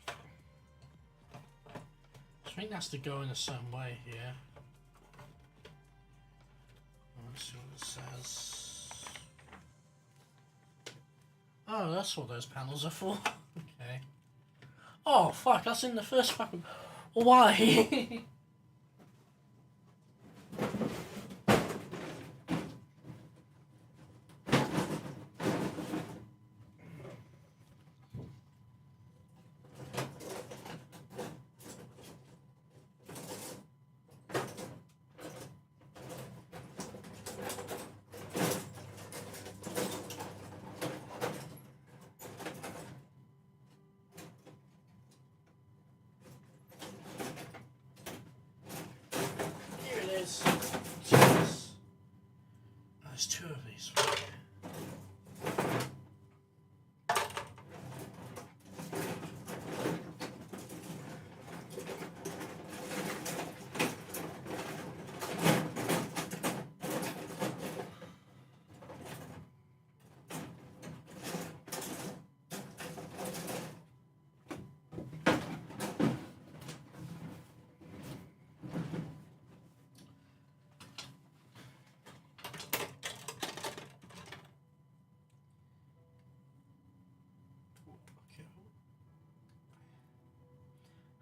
I think that's to go in a certain way here. Let's see what it says. Oh, that's what those panels are for. Okay. Oh, fuck, that's in the first fucking... Why? Jesus. There's two of these.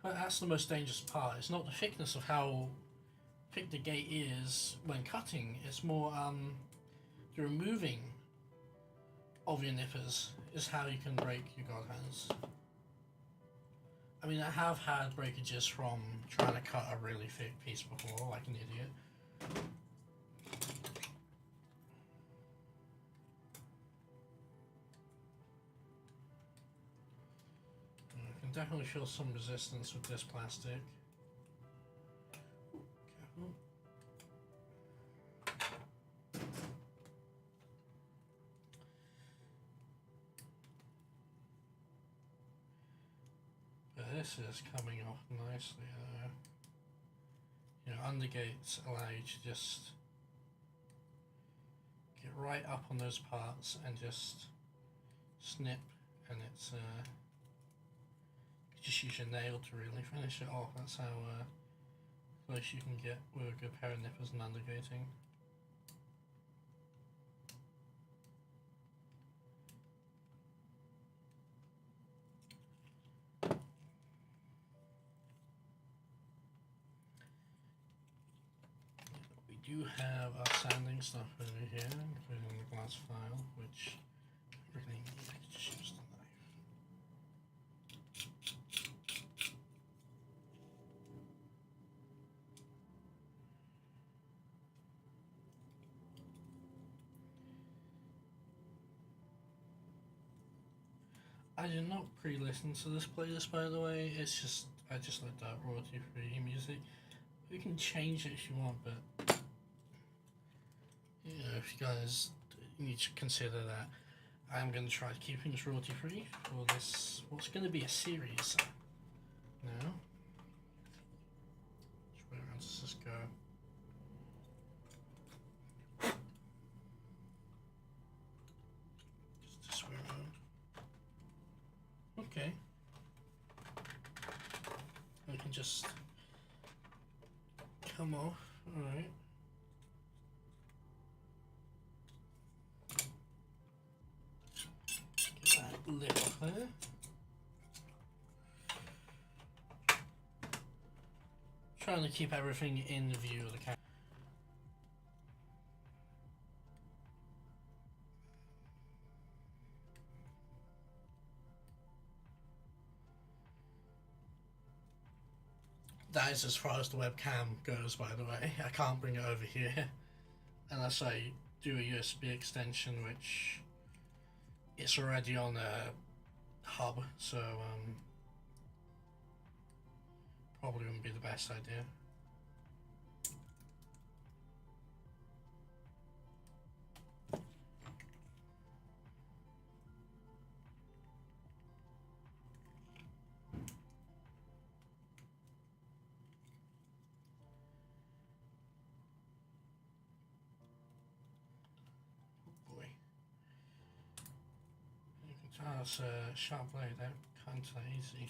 But that's the most dangerous part. It's not the thickness of how thick the gate is when cutting. It's more the removing of your nippers is how you can break your god hands. I mean, I have had breakages from trying to cut a really thick piece before, like an idiot. Definitely feel some resistance with this plastic. this is coming off nicely. You know, undergates allow you to just get right up on those parts and just snip, and it's you just use your nail to really finish it off. That's how close you can get with a good pair of nippers and undergating. We do have our sanding stuff over here, including the glass file, which I really need. I could just use the knife. I did not pre-listen to this playlist, by the way. It's just I just looked up royalty-free music. You can change it if you want, but you know, if you guys need to consider that, I'm going to try to keep things royalty-free for this. What's going to be a series now? Where does this go? Just this way around. Okay. We can just come off. Alright. Get that lip off there. Trying to keep everything in the view of the camera. That is as far as the webcam goes, by the way. I can't bring it over here unless I do a USB extension, which it's already on a hub, so probably wouldn't be the best idea. That's a sharp blade, that can't that easy.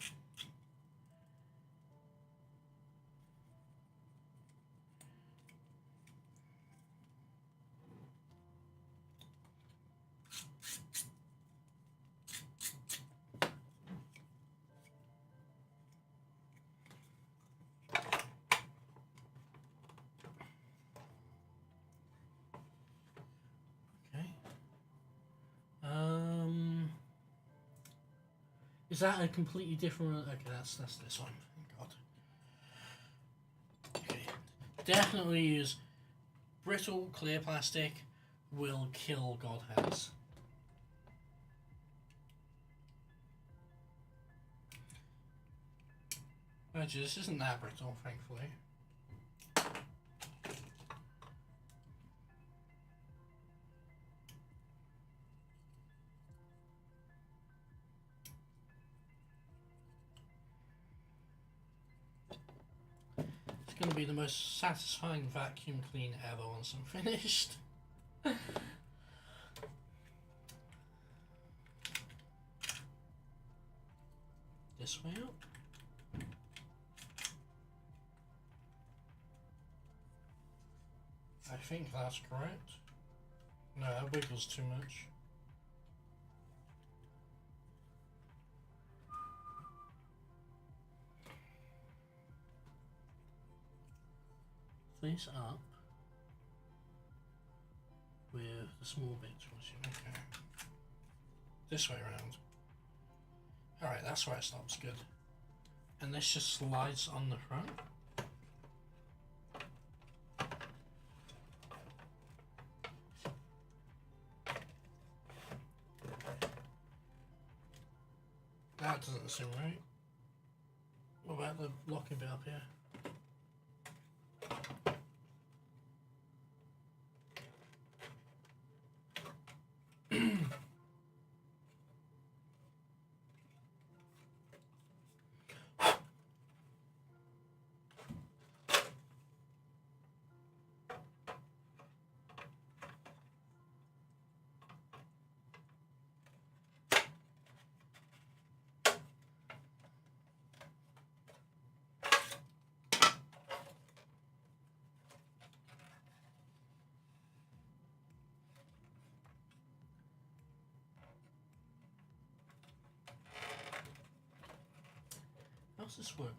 Is that a completely different? Okay, that's this one. Thank God. Okay, definitely use brittle clear plastic. Will kill godheads. Actually, this isn't that brittle, thankfully. Going to be the most satisfying vacuum clean ever once I'm finished. This way up. I think that's correct. No, that wiggles too much. Face up with the small bits. Okay. This way around. Alright, that's where it stops. Good. And this just slides on the front. That doesn't seem right. What about the locking bit up here? this work?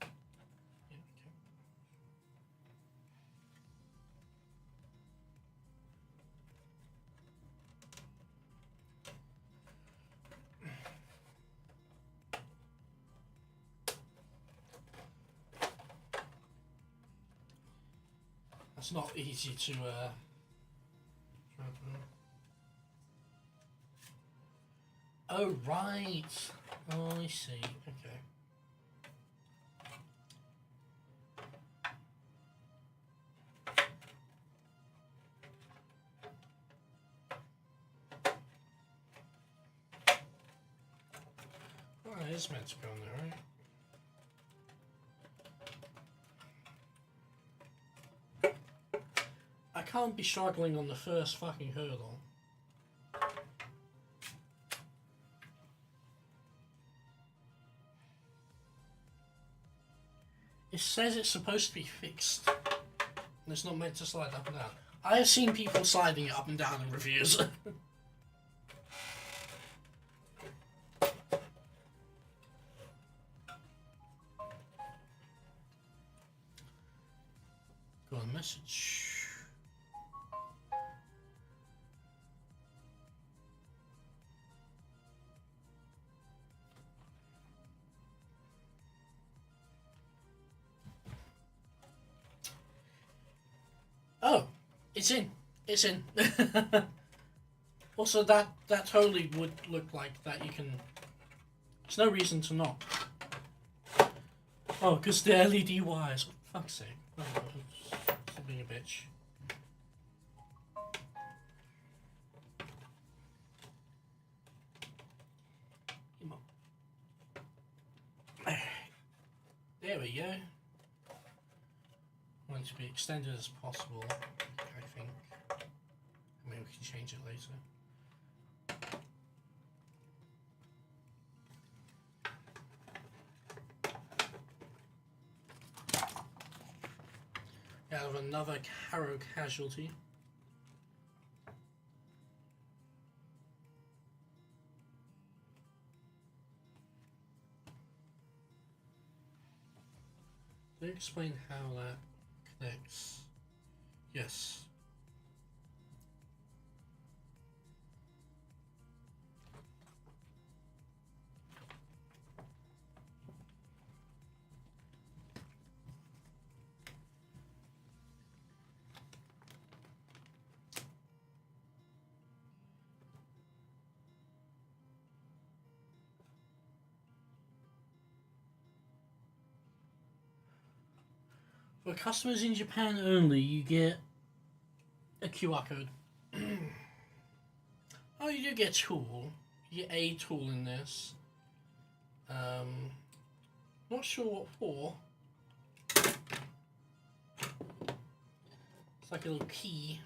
Yeah, okay. That's not easy to oh right. Oh, I see. Okay. Oh, it is meant to go in there, right? I can't be struggling on the first fucking hurdle. It says it's supposed to be fixed. And it's not meant to slide up and down. I have seen people sliding it up and down in reviews. Got a message. Oh, it's in. It's in. Also, that totally would look like that. You can. There's no reason to not. Oh, because the LED wires. For fuck's sake. Oh, stop being a bitch. Come on. There we go. Want it to be extended as possible, I think. Maybe we can change it later. Out of another Caro casualty. Can you explain how that connects? Yes. For customers in Japan only, you get a QR code. Oh, you do get a tool. You get a tool in this. Not sure what for. It's like a little key.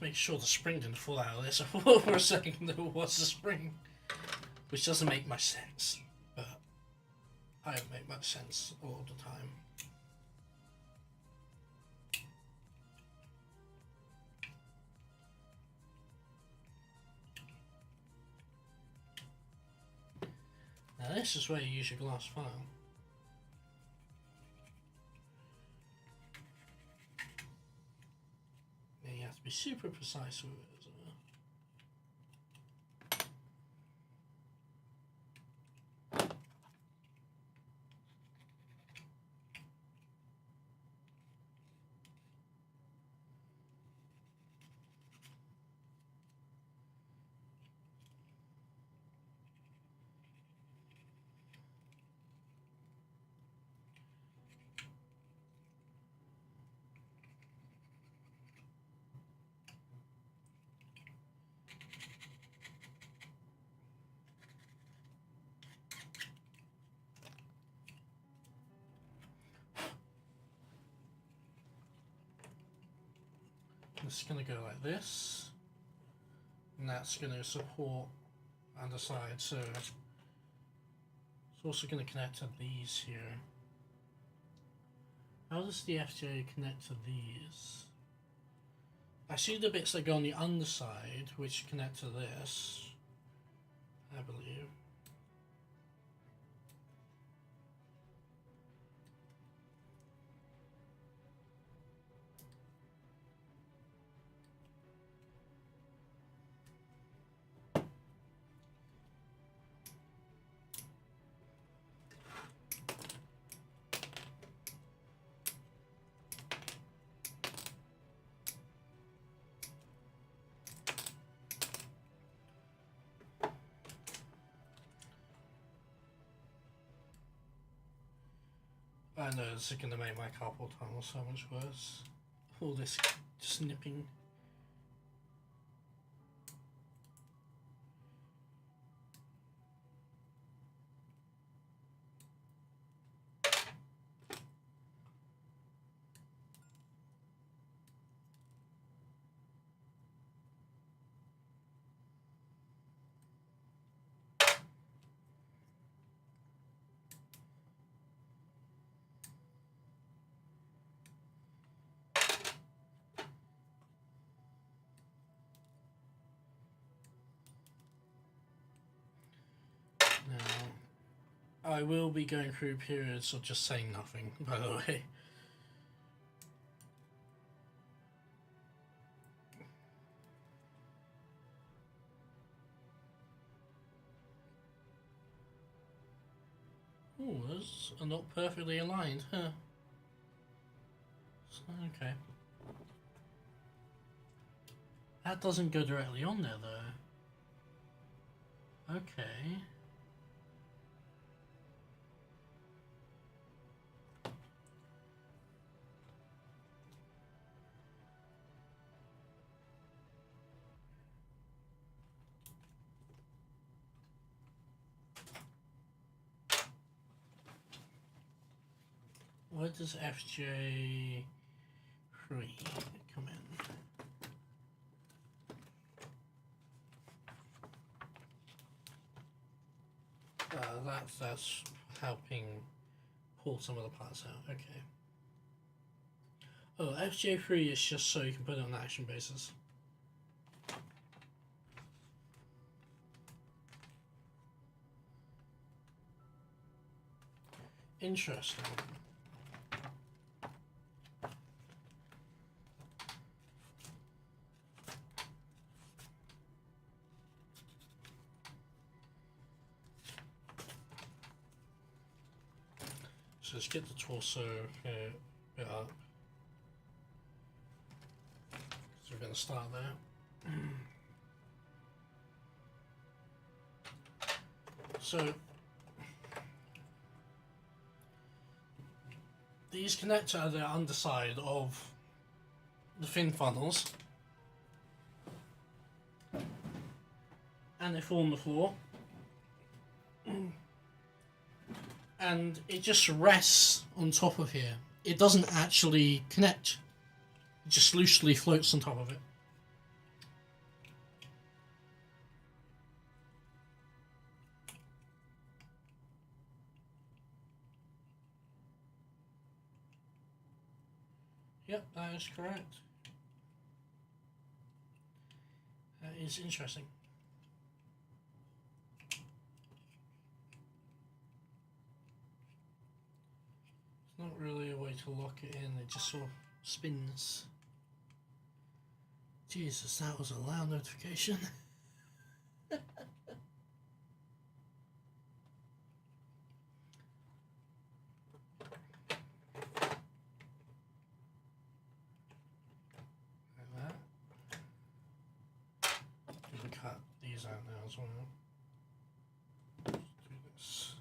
Make sure the spring didn't fall out of this. I thought for a second that it was the spring, which doesn't make much sense, but I don't make much sense all the time. Now this is where you use your glass file. You have to be super precise with it. It's going to go like this, and that's going to support underside, so it's also going to connect to these here. How does the FJ connect to these? I see the bits that go on the underside, which connect to this, I believe. I know this is going to make my carpal tunnel so much worse. All this just nipping. I will be going through periods of just saying nothing, by the way. Oh, those are not perfectly aligned, huh? Okay. That doesn't go directly on there, though. Okay. Where does FJ3 come in? That's helping pull some of the parts out. Okay. Oh, FJ3 is just so you can put it on an action basis. Interesting. So let's get the torso bit up. So we're going to start there. So these connect to the underside of the fin funnels, and they fall on the floor. And it just rests on top of here. It doesn't actually connect. It just loosely floats on top of it. Yep, that is correct. That is interesting. Not really a way to lock it in, it just sort of spins. Jesus, that was a loud notification. Like that. We can cut these out now as well. Let's do this.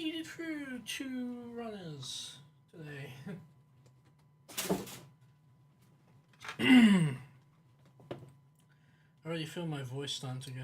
made it through 2 runners today. I already feel my voice starting to go.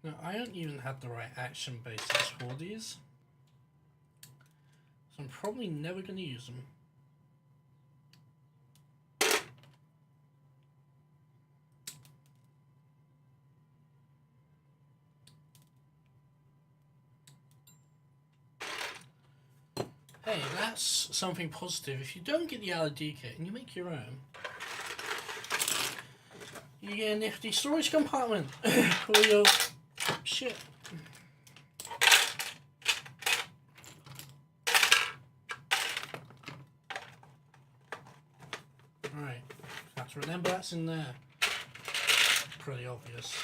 Now, I don't even have the right action bases for these, so I'm probably never going to use them. Hey, that's something positive. If you don't get the LD kit and you make your own, you get a nifty storage compartment for your shit. Alright, have to remember that's in there. Pretty obvious.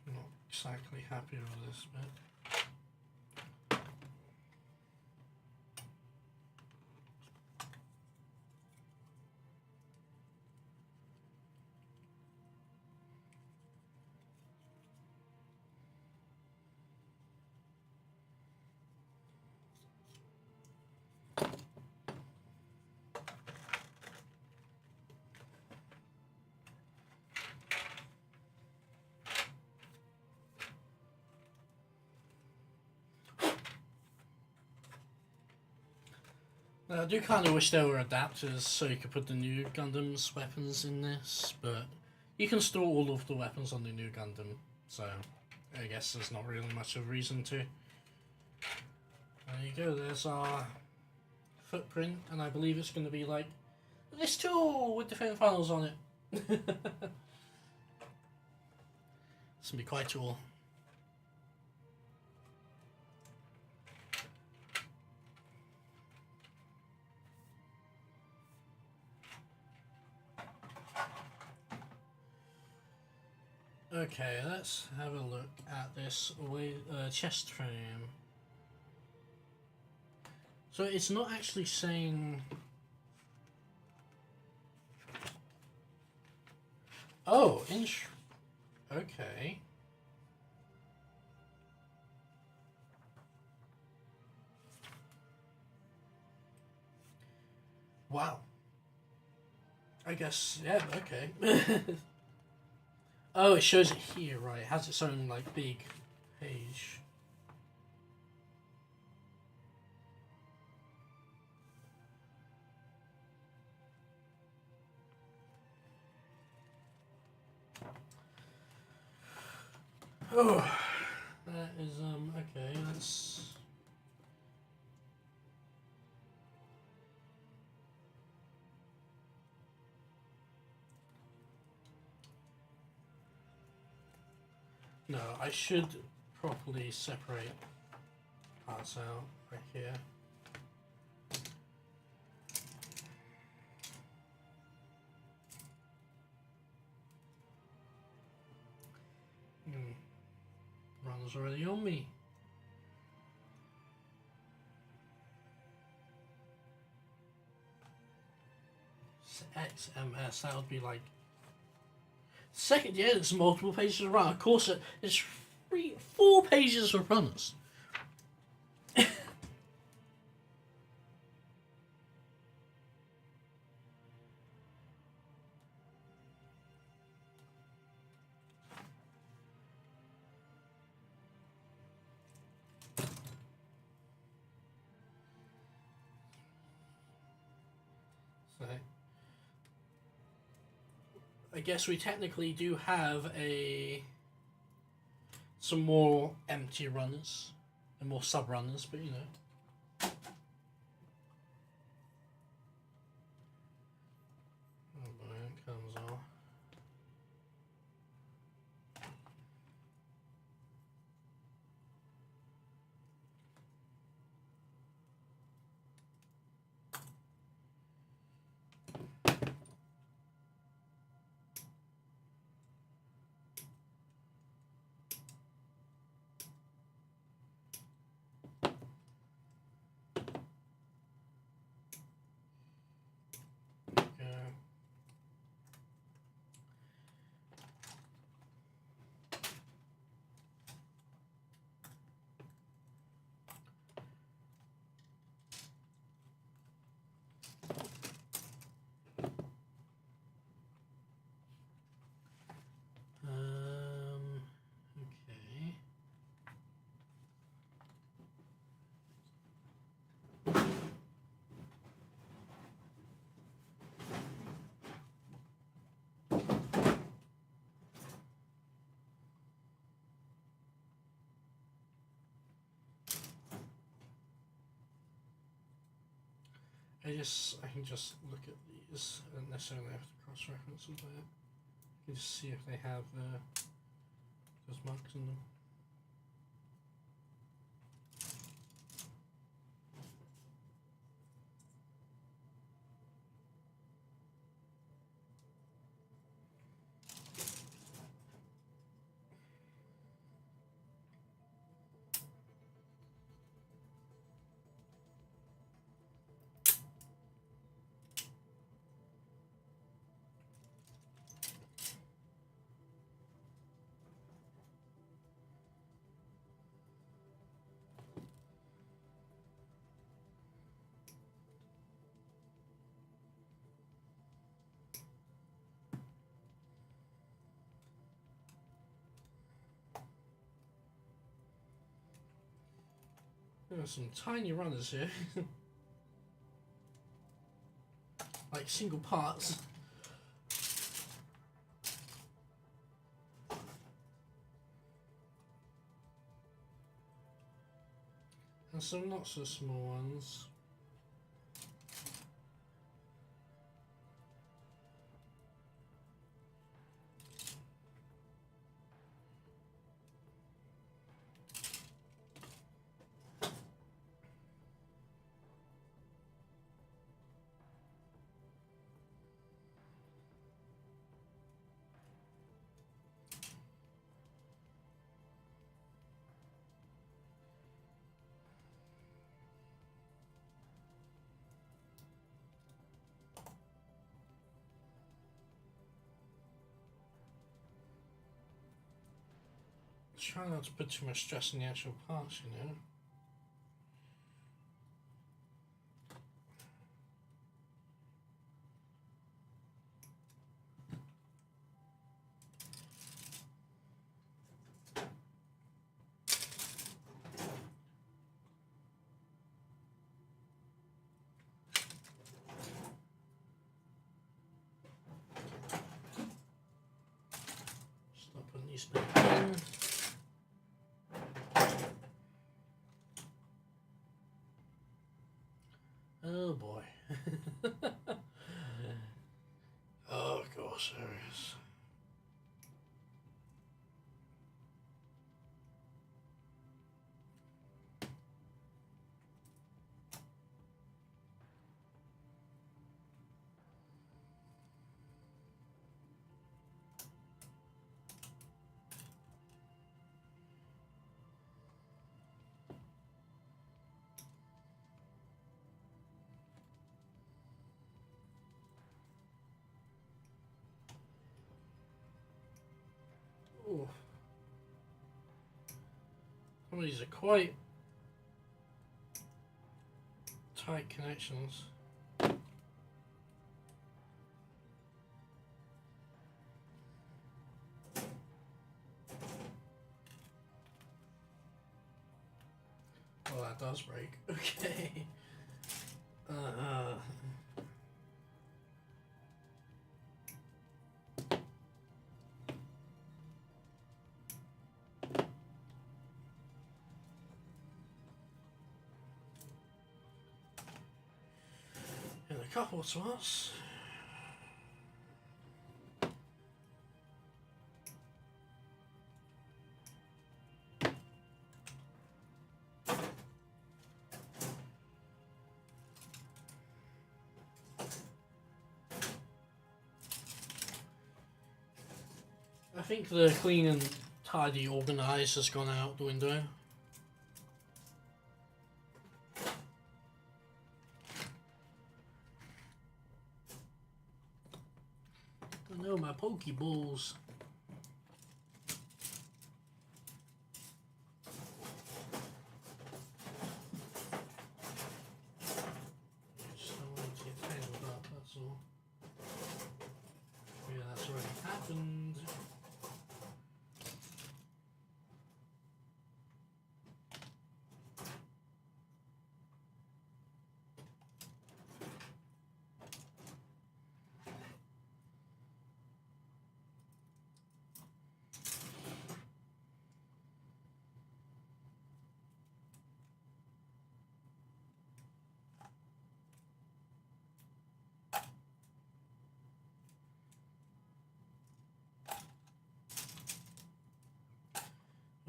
I'm not exactly happy with this bit. I do kind of wish there were adapters so you could put the new Gundam's weapons in this, but you can store all of the weapons on the new Gundam, so I guess there's not really much of a reason to. There you go, there's our footprint, and I believe it's going to be like this tool with different files on it. It's going to be quite cool. Okay, let's have a look at this chest frame. So it's not actually saying... Oh, okay. Wow. I guess, yeah, okay. Oh, it shows it here, right. It has its own, like, big page. Oh, that is, okay, let's... No, I should properly separate parts out right here. Run's already on me. XMS, that would be like... Second, yeah, there's multiple pages of run. Of course, there's 4 pages of runners. So, I guess we technically do have some more empty runners and more sub runners, but you know. comes off. Okay. I can just look at these. I don't necessarily have to cross-reference them, but I can just see if they have those marks in them. There are some tiny runners here. Like single parts. And some not so small ones. Try not to put too much stress in the actual parts, you know. Stop putting these back in. Oh boy. Oh, of course there is. Ooh. Some of these are quite tight connections. Oh, that does break. Okay. And a couple of spots. think the clean and tidy organised has gone out the window. I know my Pokeballs. Just don't want to get tangled up, that's all. Yeah, that's already happened.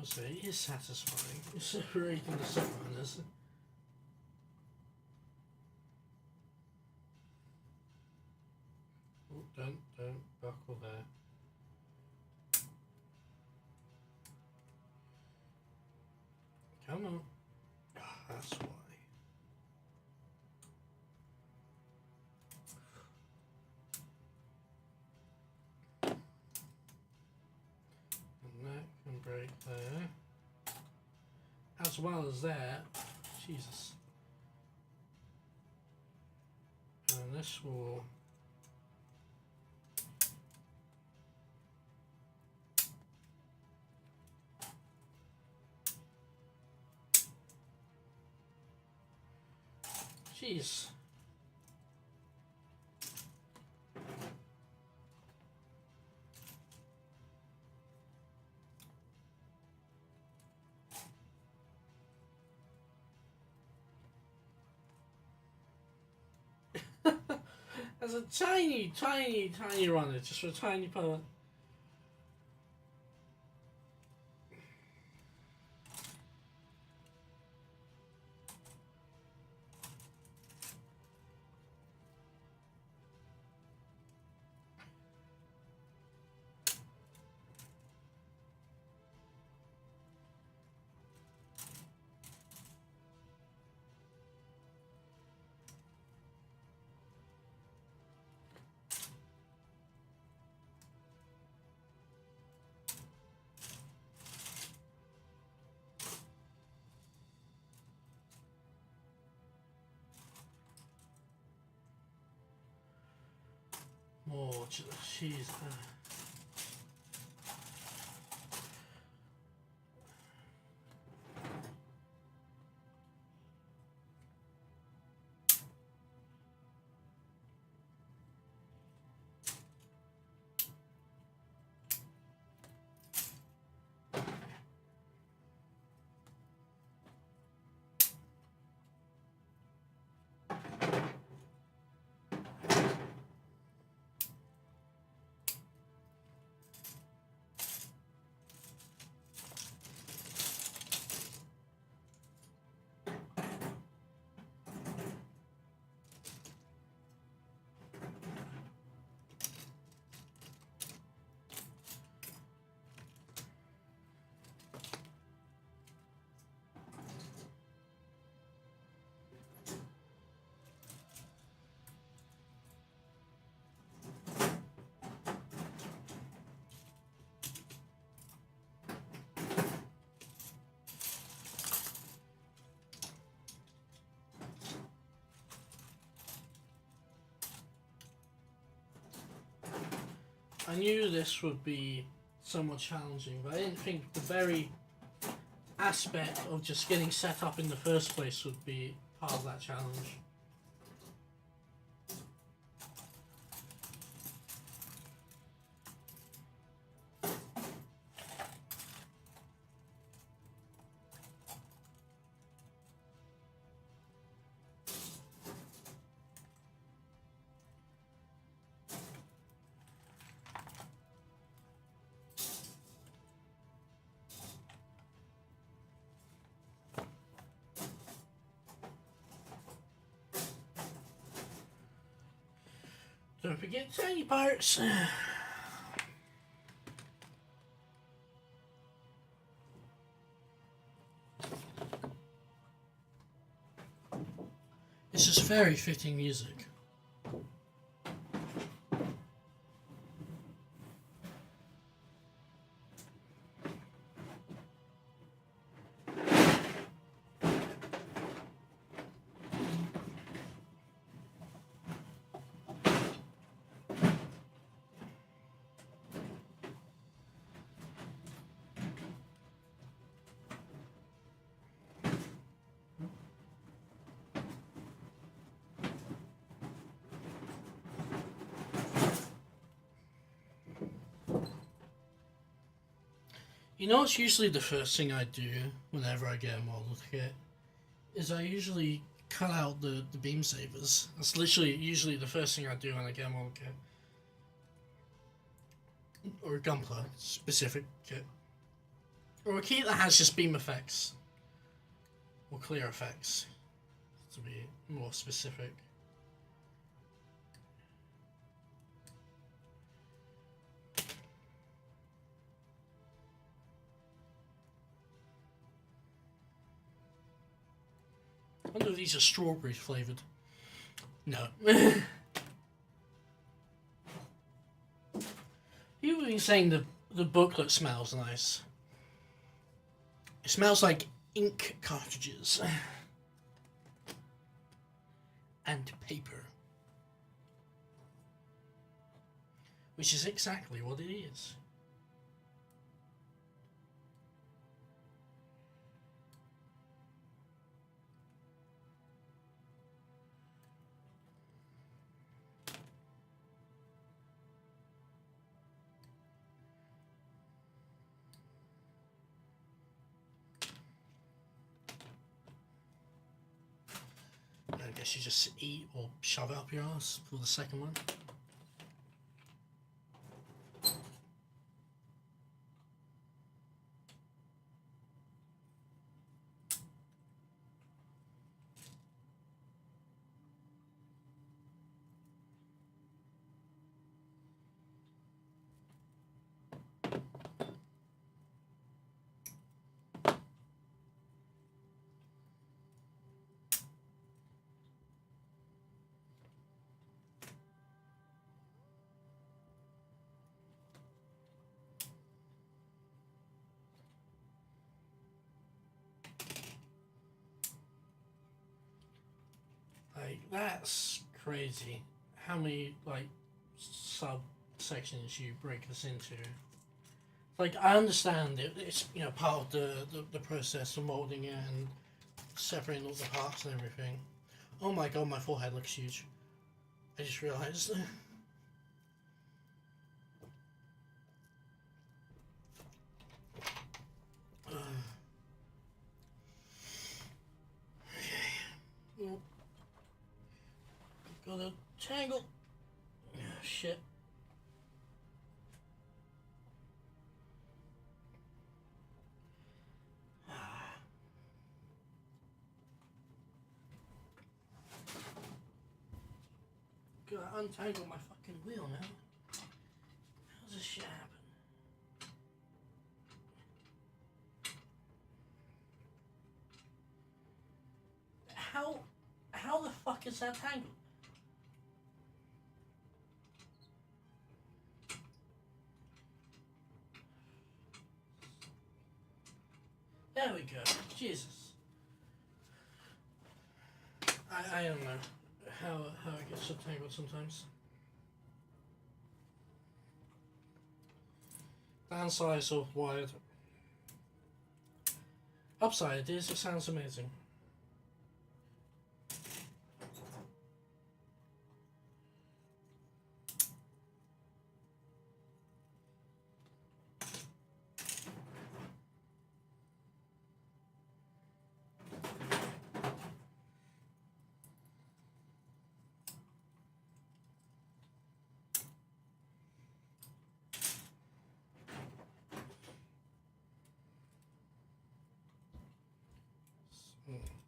So it is satisfying separating the subrunners. Oh, don't buckle there. Come on. Ah, that's why. And that can break there. As well as that, Jesus. And this will. Jeez. There's a tiny runner, just for a tiny part. Oh, jeez. I knew this would be somewhat challenging, but I didn't think the very aspect of just getting set up in the first place would be part of that challenge. Don't forget tiny parts. It's just very fitting music. You know what's usually the first thing I do whenever I get a model kit? Is I usually cut out the beam sabers. That's literally usually the first thing I do when I get a model kit. Or a Gunpla specific kit. Or a kit that has just beam effects. Or clear effects. To be more specific. I wonder if these are strawberry flavoured. No. You've been saying the booklet smells nice. It smells like ink cartridges. And paper. Which is exactly what it is. I guess you just eat or shove it up your ass for the second one. Like, that's crazy. How many, like, subsections you break this into. Like, I understand it's, you know, part of the process of molding it and separating all the parts and everything. Oh my god, my forehead looks huge. I just realised. Okay. Got a tangle. Oh, shit. Gotta untangle my fucking wheel now. How does this shit happen? How the fuck is that tangled? There we go. Jesus. I don't know how it gets so tangled sometimes. Downside is so wired. Upside is it sounds amazing.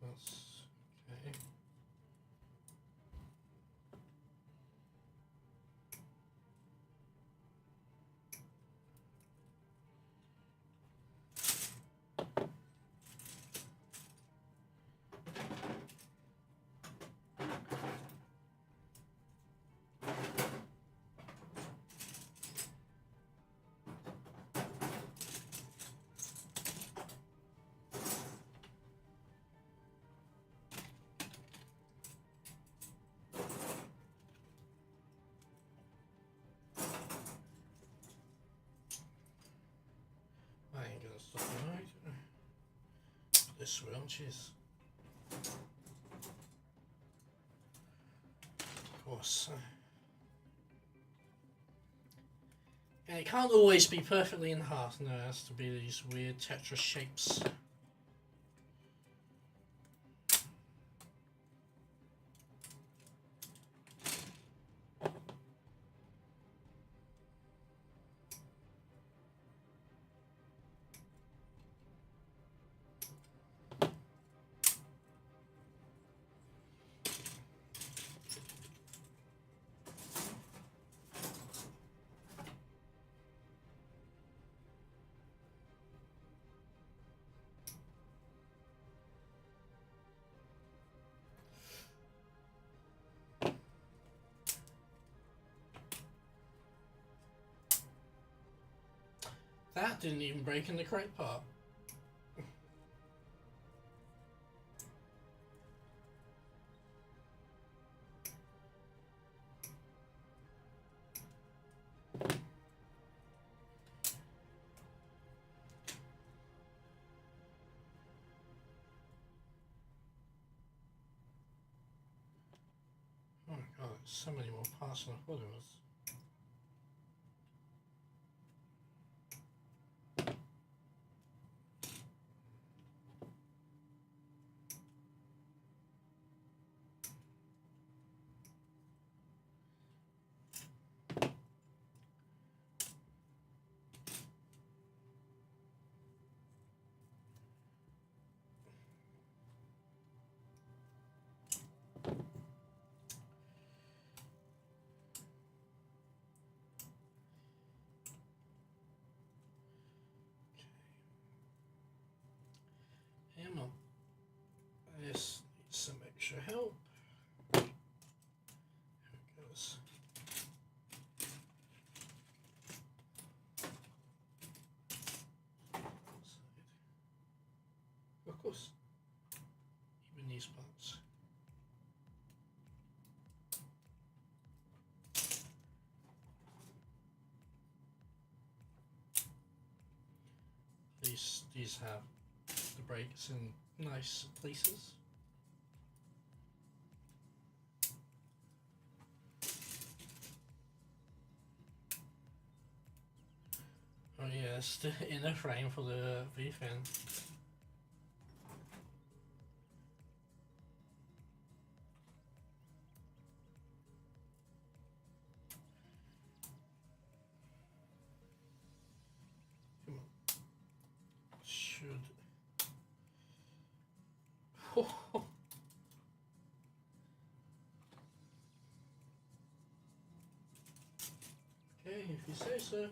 That's okay. stuff right. This way, jeez. Of course. And it can't always be perfectly in half. No, it has to be these weird Tetris shapes. That didn't even break in the correct part. Oh my god, there's so many more parts than I thought it was. Ammo. This needs some extra help. Here it goes. Of course. Even these parts. These have the brakes in nice places. Oh yeah, it's the inner frame for the V-fin. Should. Okay, if you say so.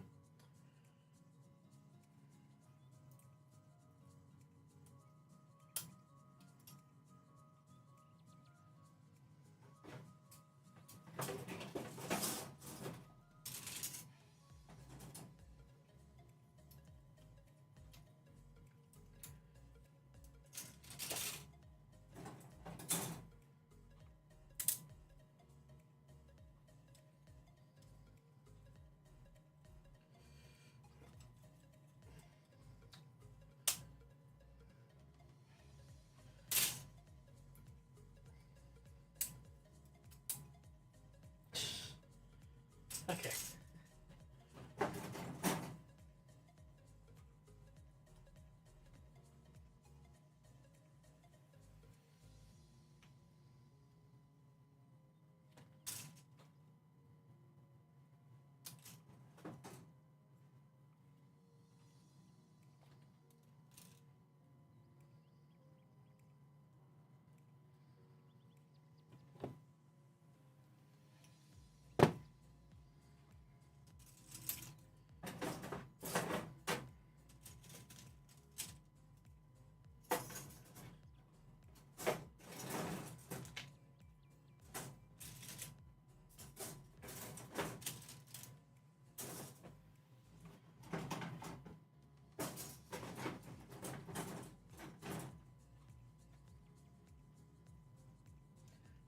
Okay.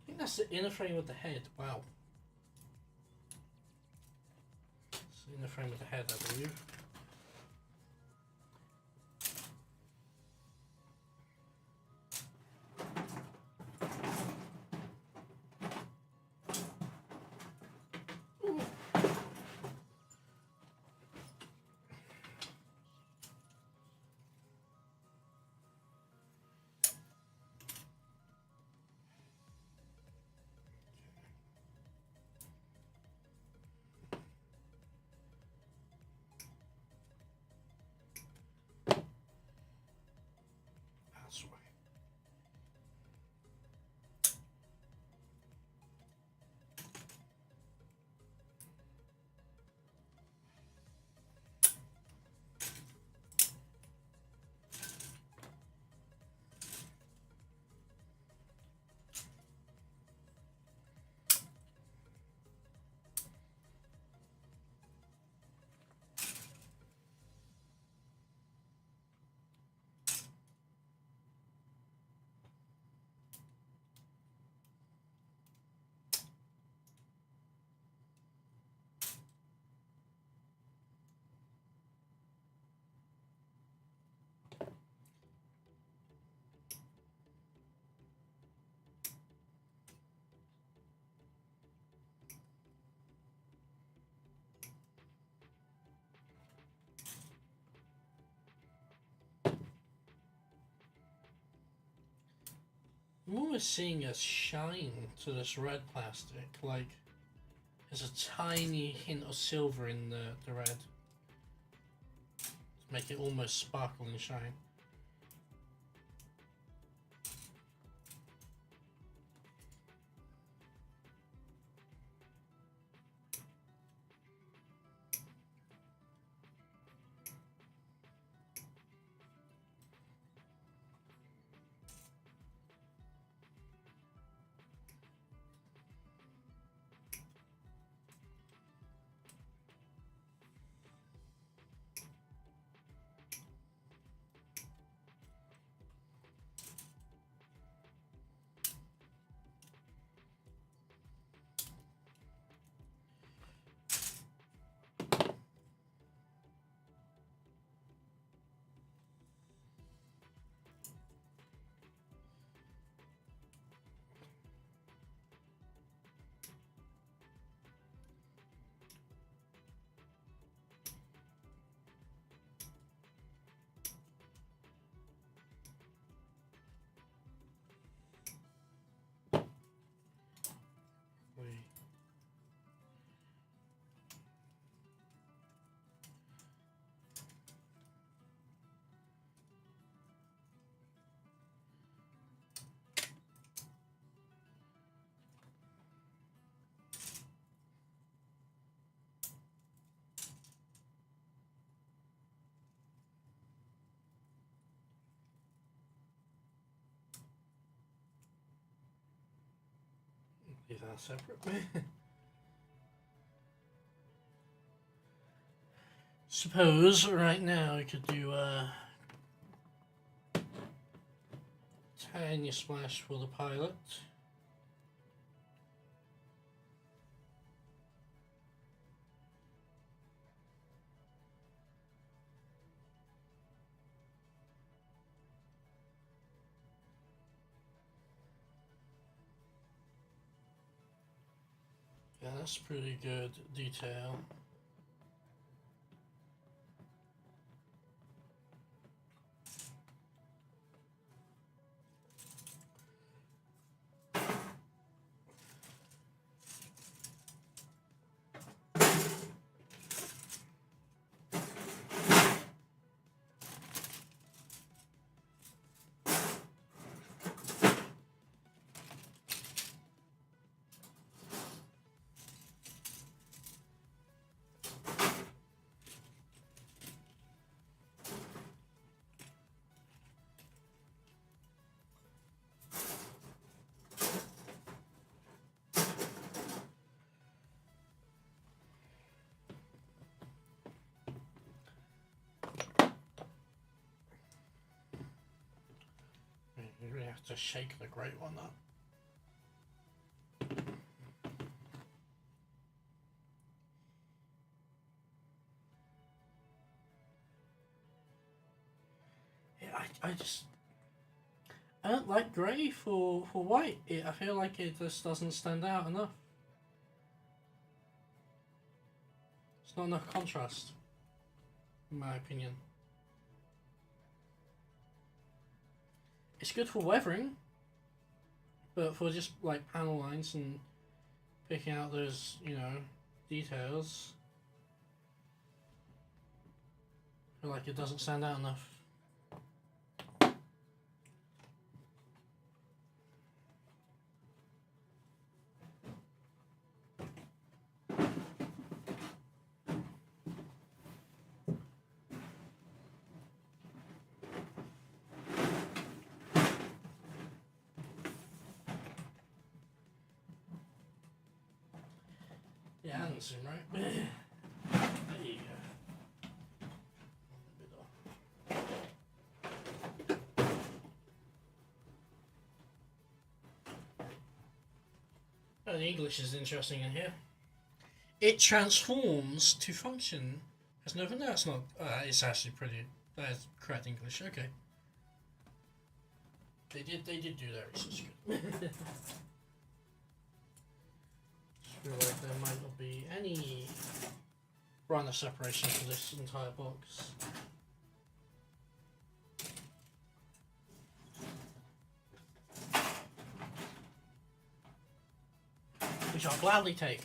I think that's the inner frame of the head. Wow. It's the inner frame of the head, I believe. I'm almost seeing a shine to this red plastic, like there's a tiny hint of silver in the red to make it almost sparkle and shine. Leave that separate. Suppose right now we could do tiny splash for the pilot. Yeah, that's pretty good detail. You really have to shake the great one up. Yeah, I don't like grey for white. I feel like it just doesn't stand out enough. It's not enough contrast, in my opinion. It's good for weathering, but for just like panel lines and picking out those, details, I feel like it doesn't stand out enough. Yeah, that doesn't seem right. There you go. Oh, the English is interesting in here. It transforms to function as no. No, it's not. It's actually pretty. That is correct English. Okay. They did do that research. Good. Feel like there might not be any runner separation for this entire box. which I'll gladly take.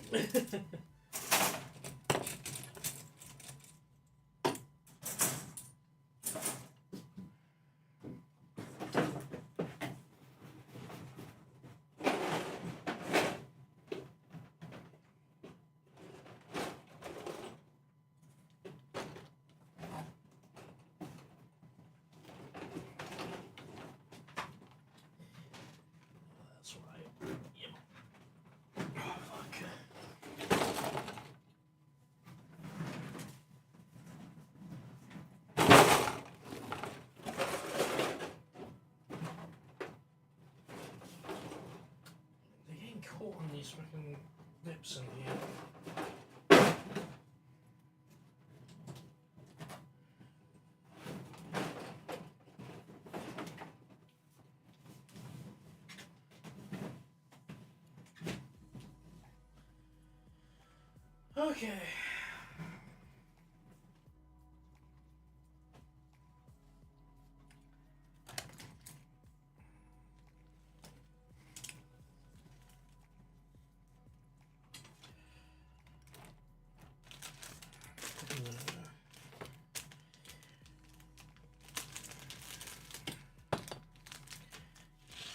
Caught on these fucking lips in here. Okay.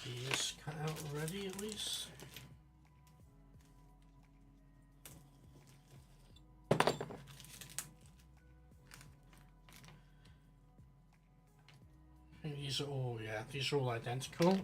These cut out already, at least. And these are all, yeah, these are all identical.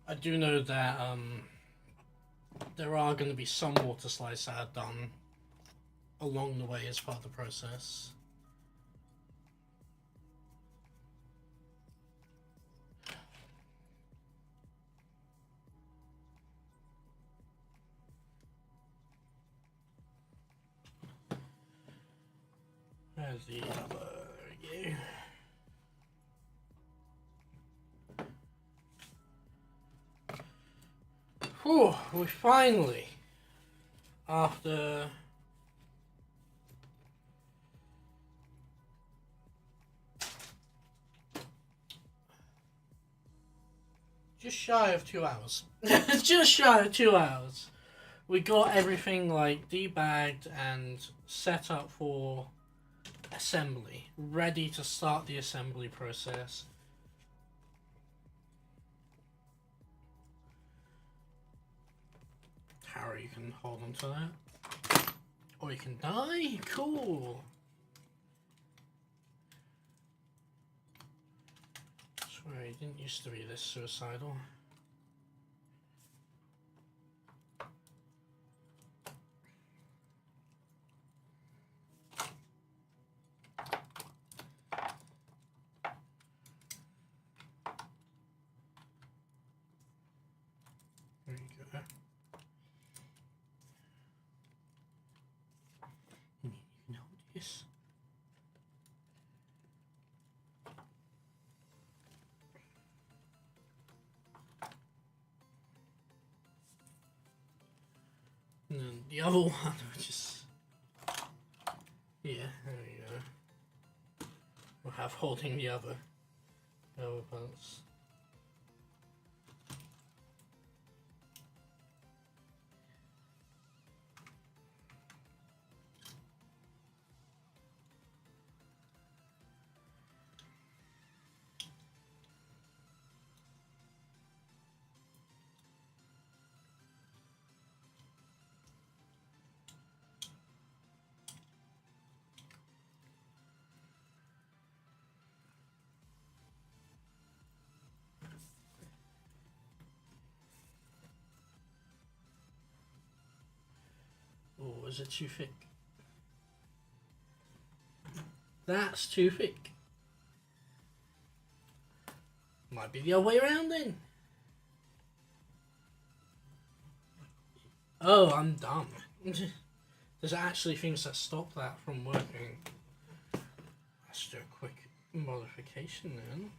I do know that there are going to be some water slides that are done along the way as part of the process. There's the other, there we go. Whew, we finally, after just shy of 2 hours, just shy of 2 hours, we got everything like debagged and set up for assembly, ready to start the assembly process. Harry, you can hold on to that. Or you can die? Cool. I swear, he didn't used to be this suicidal. There you go. You can hold this. And then the other one, which is, yeah, there we go. We'll have holding the other parts. is it too thick? That's too thick. Might be the other way around then. Oh, I'm dumb. There's actually things that stop that from working. Let's do a quick modification then.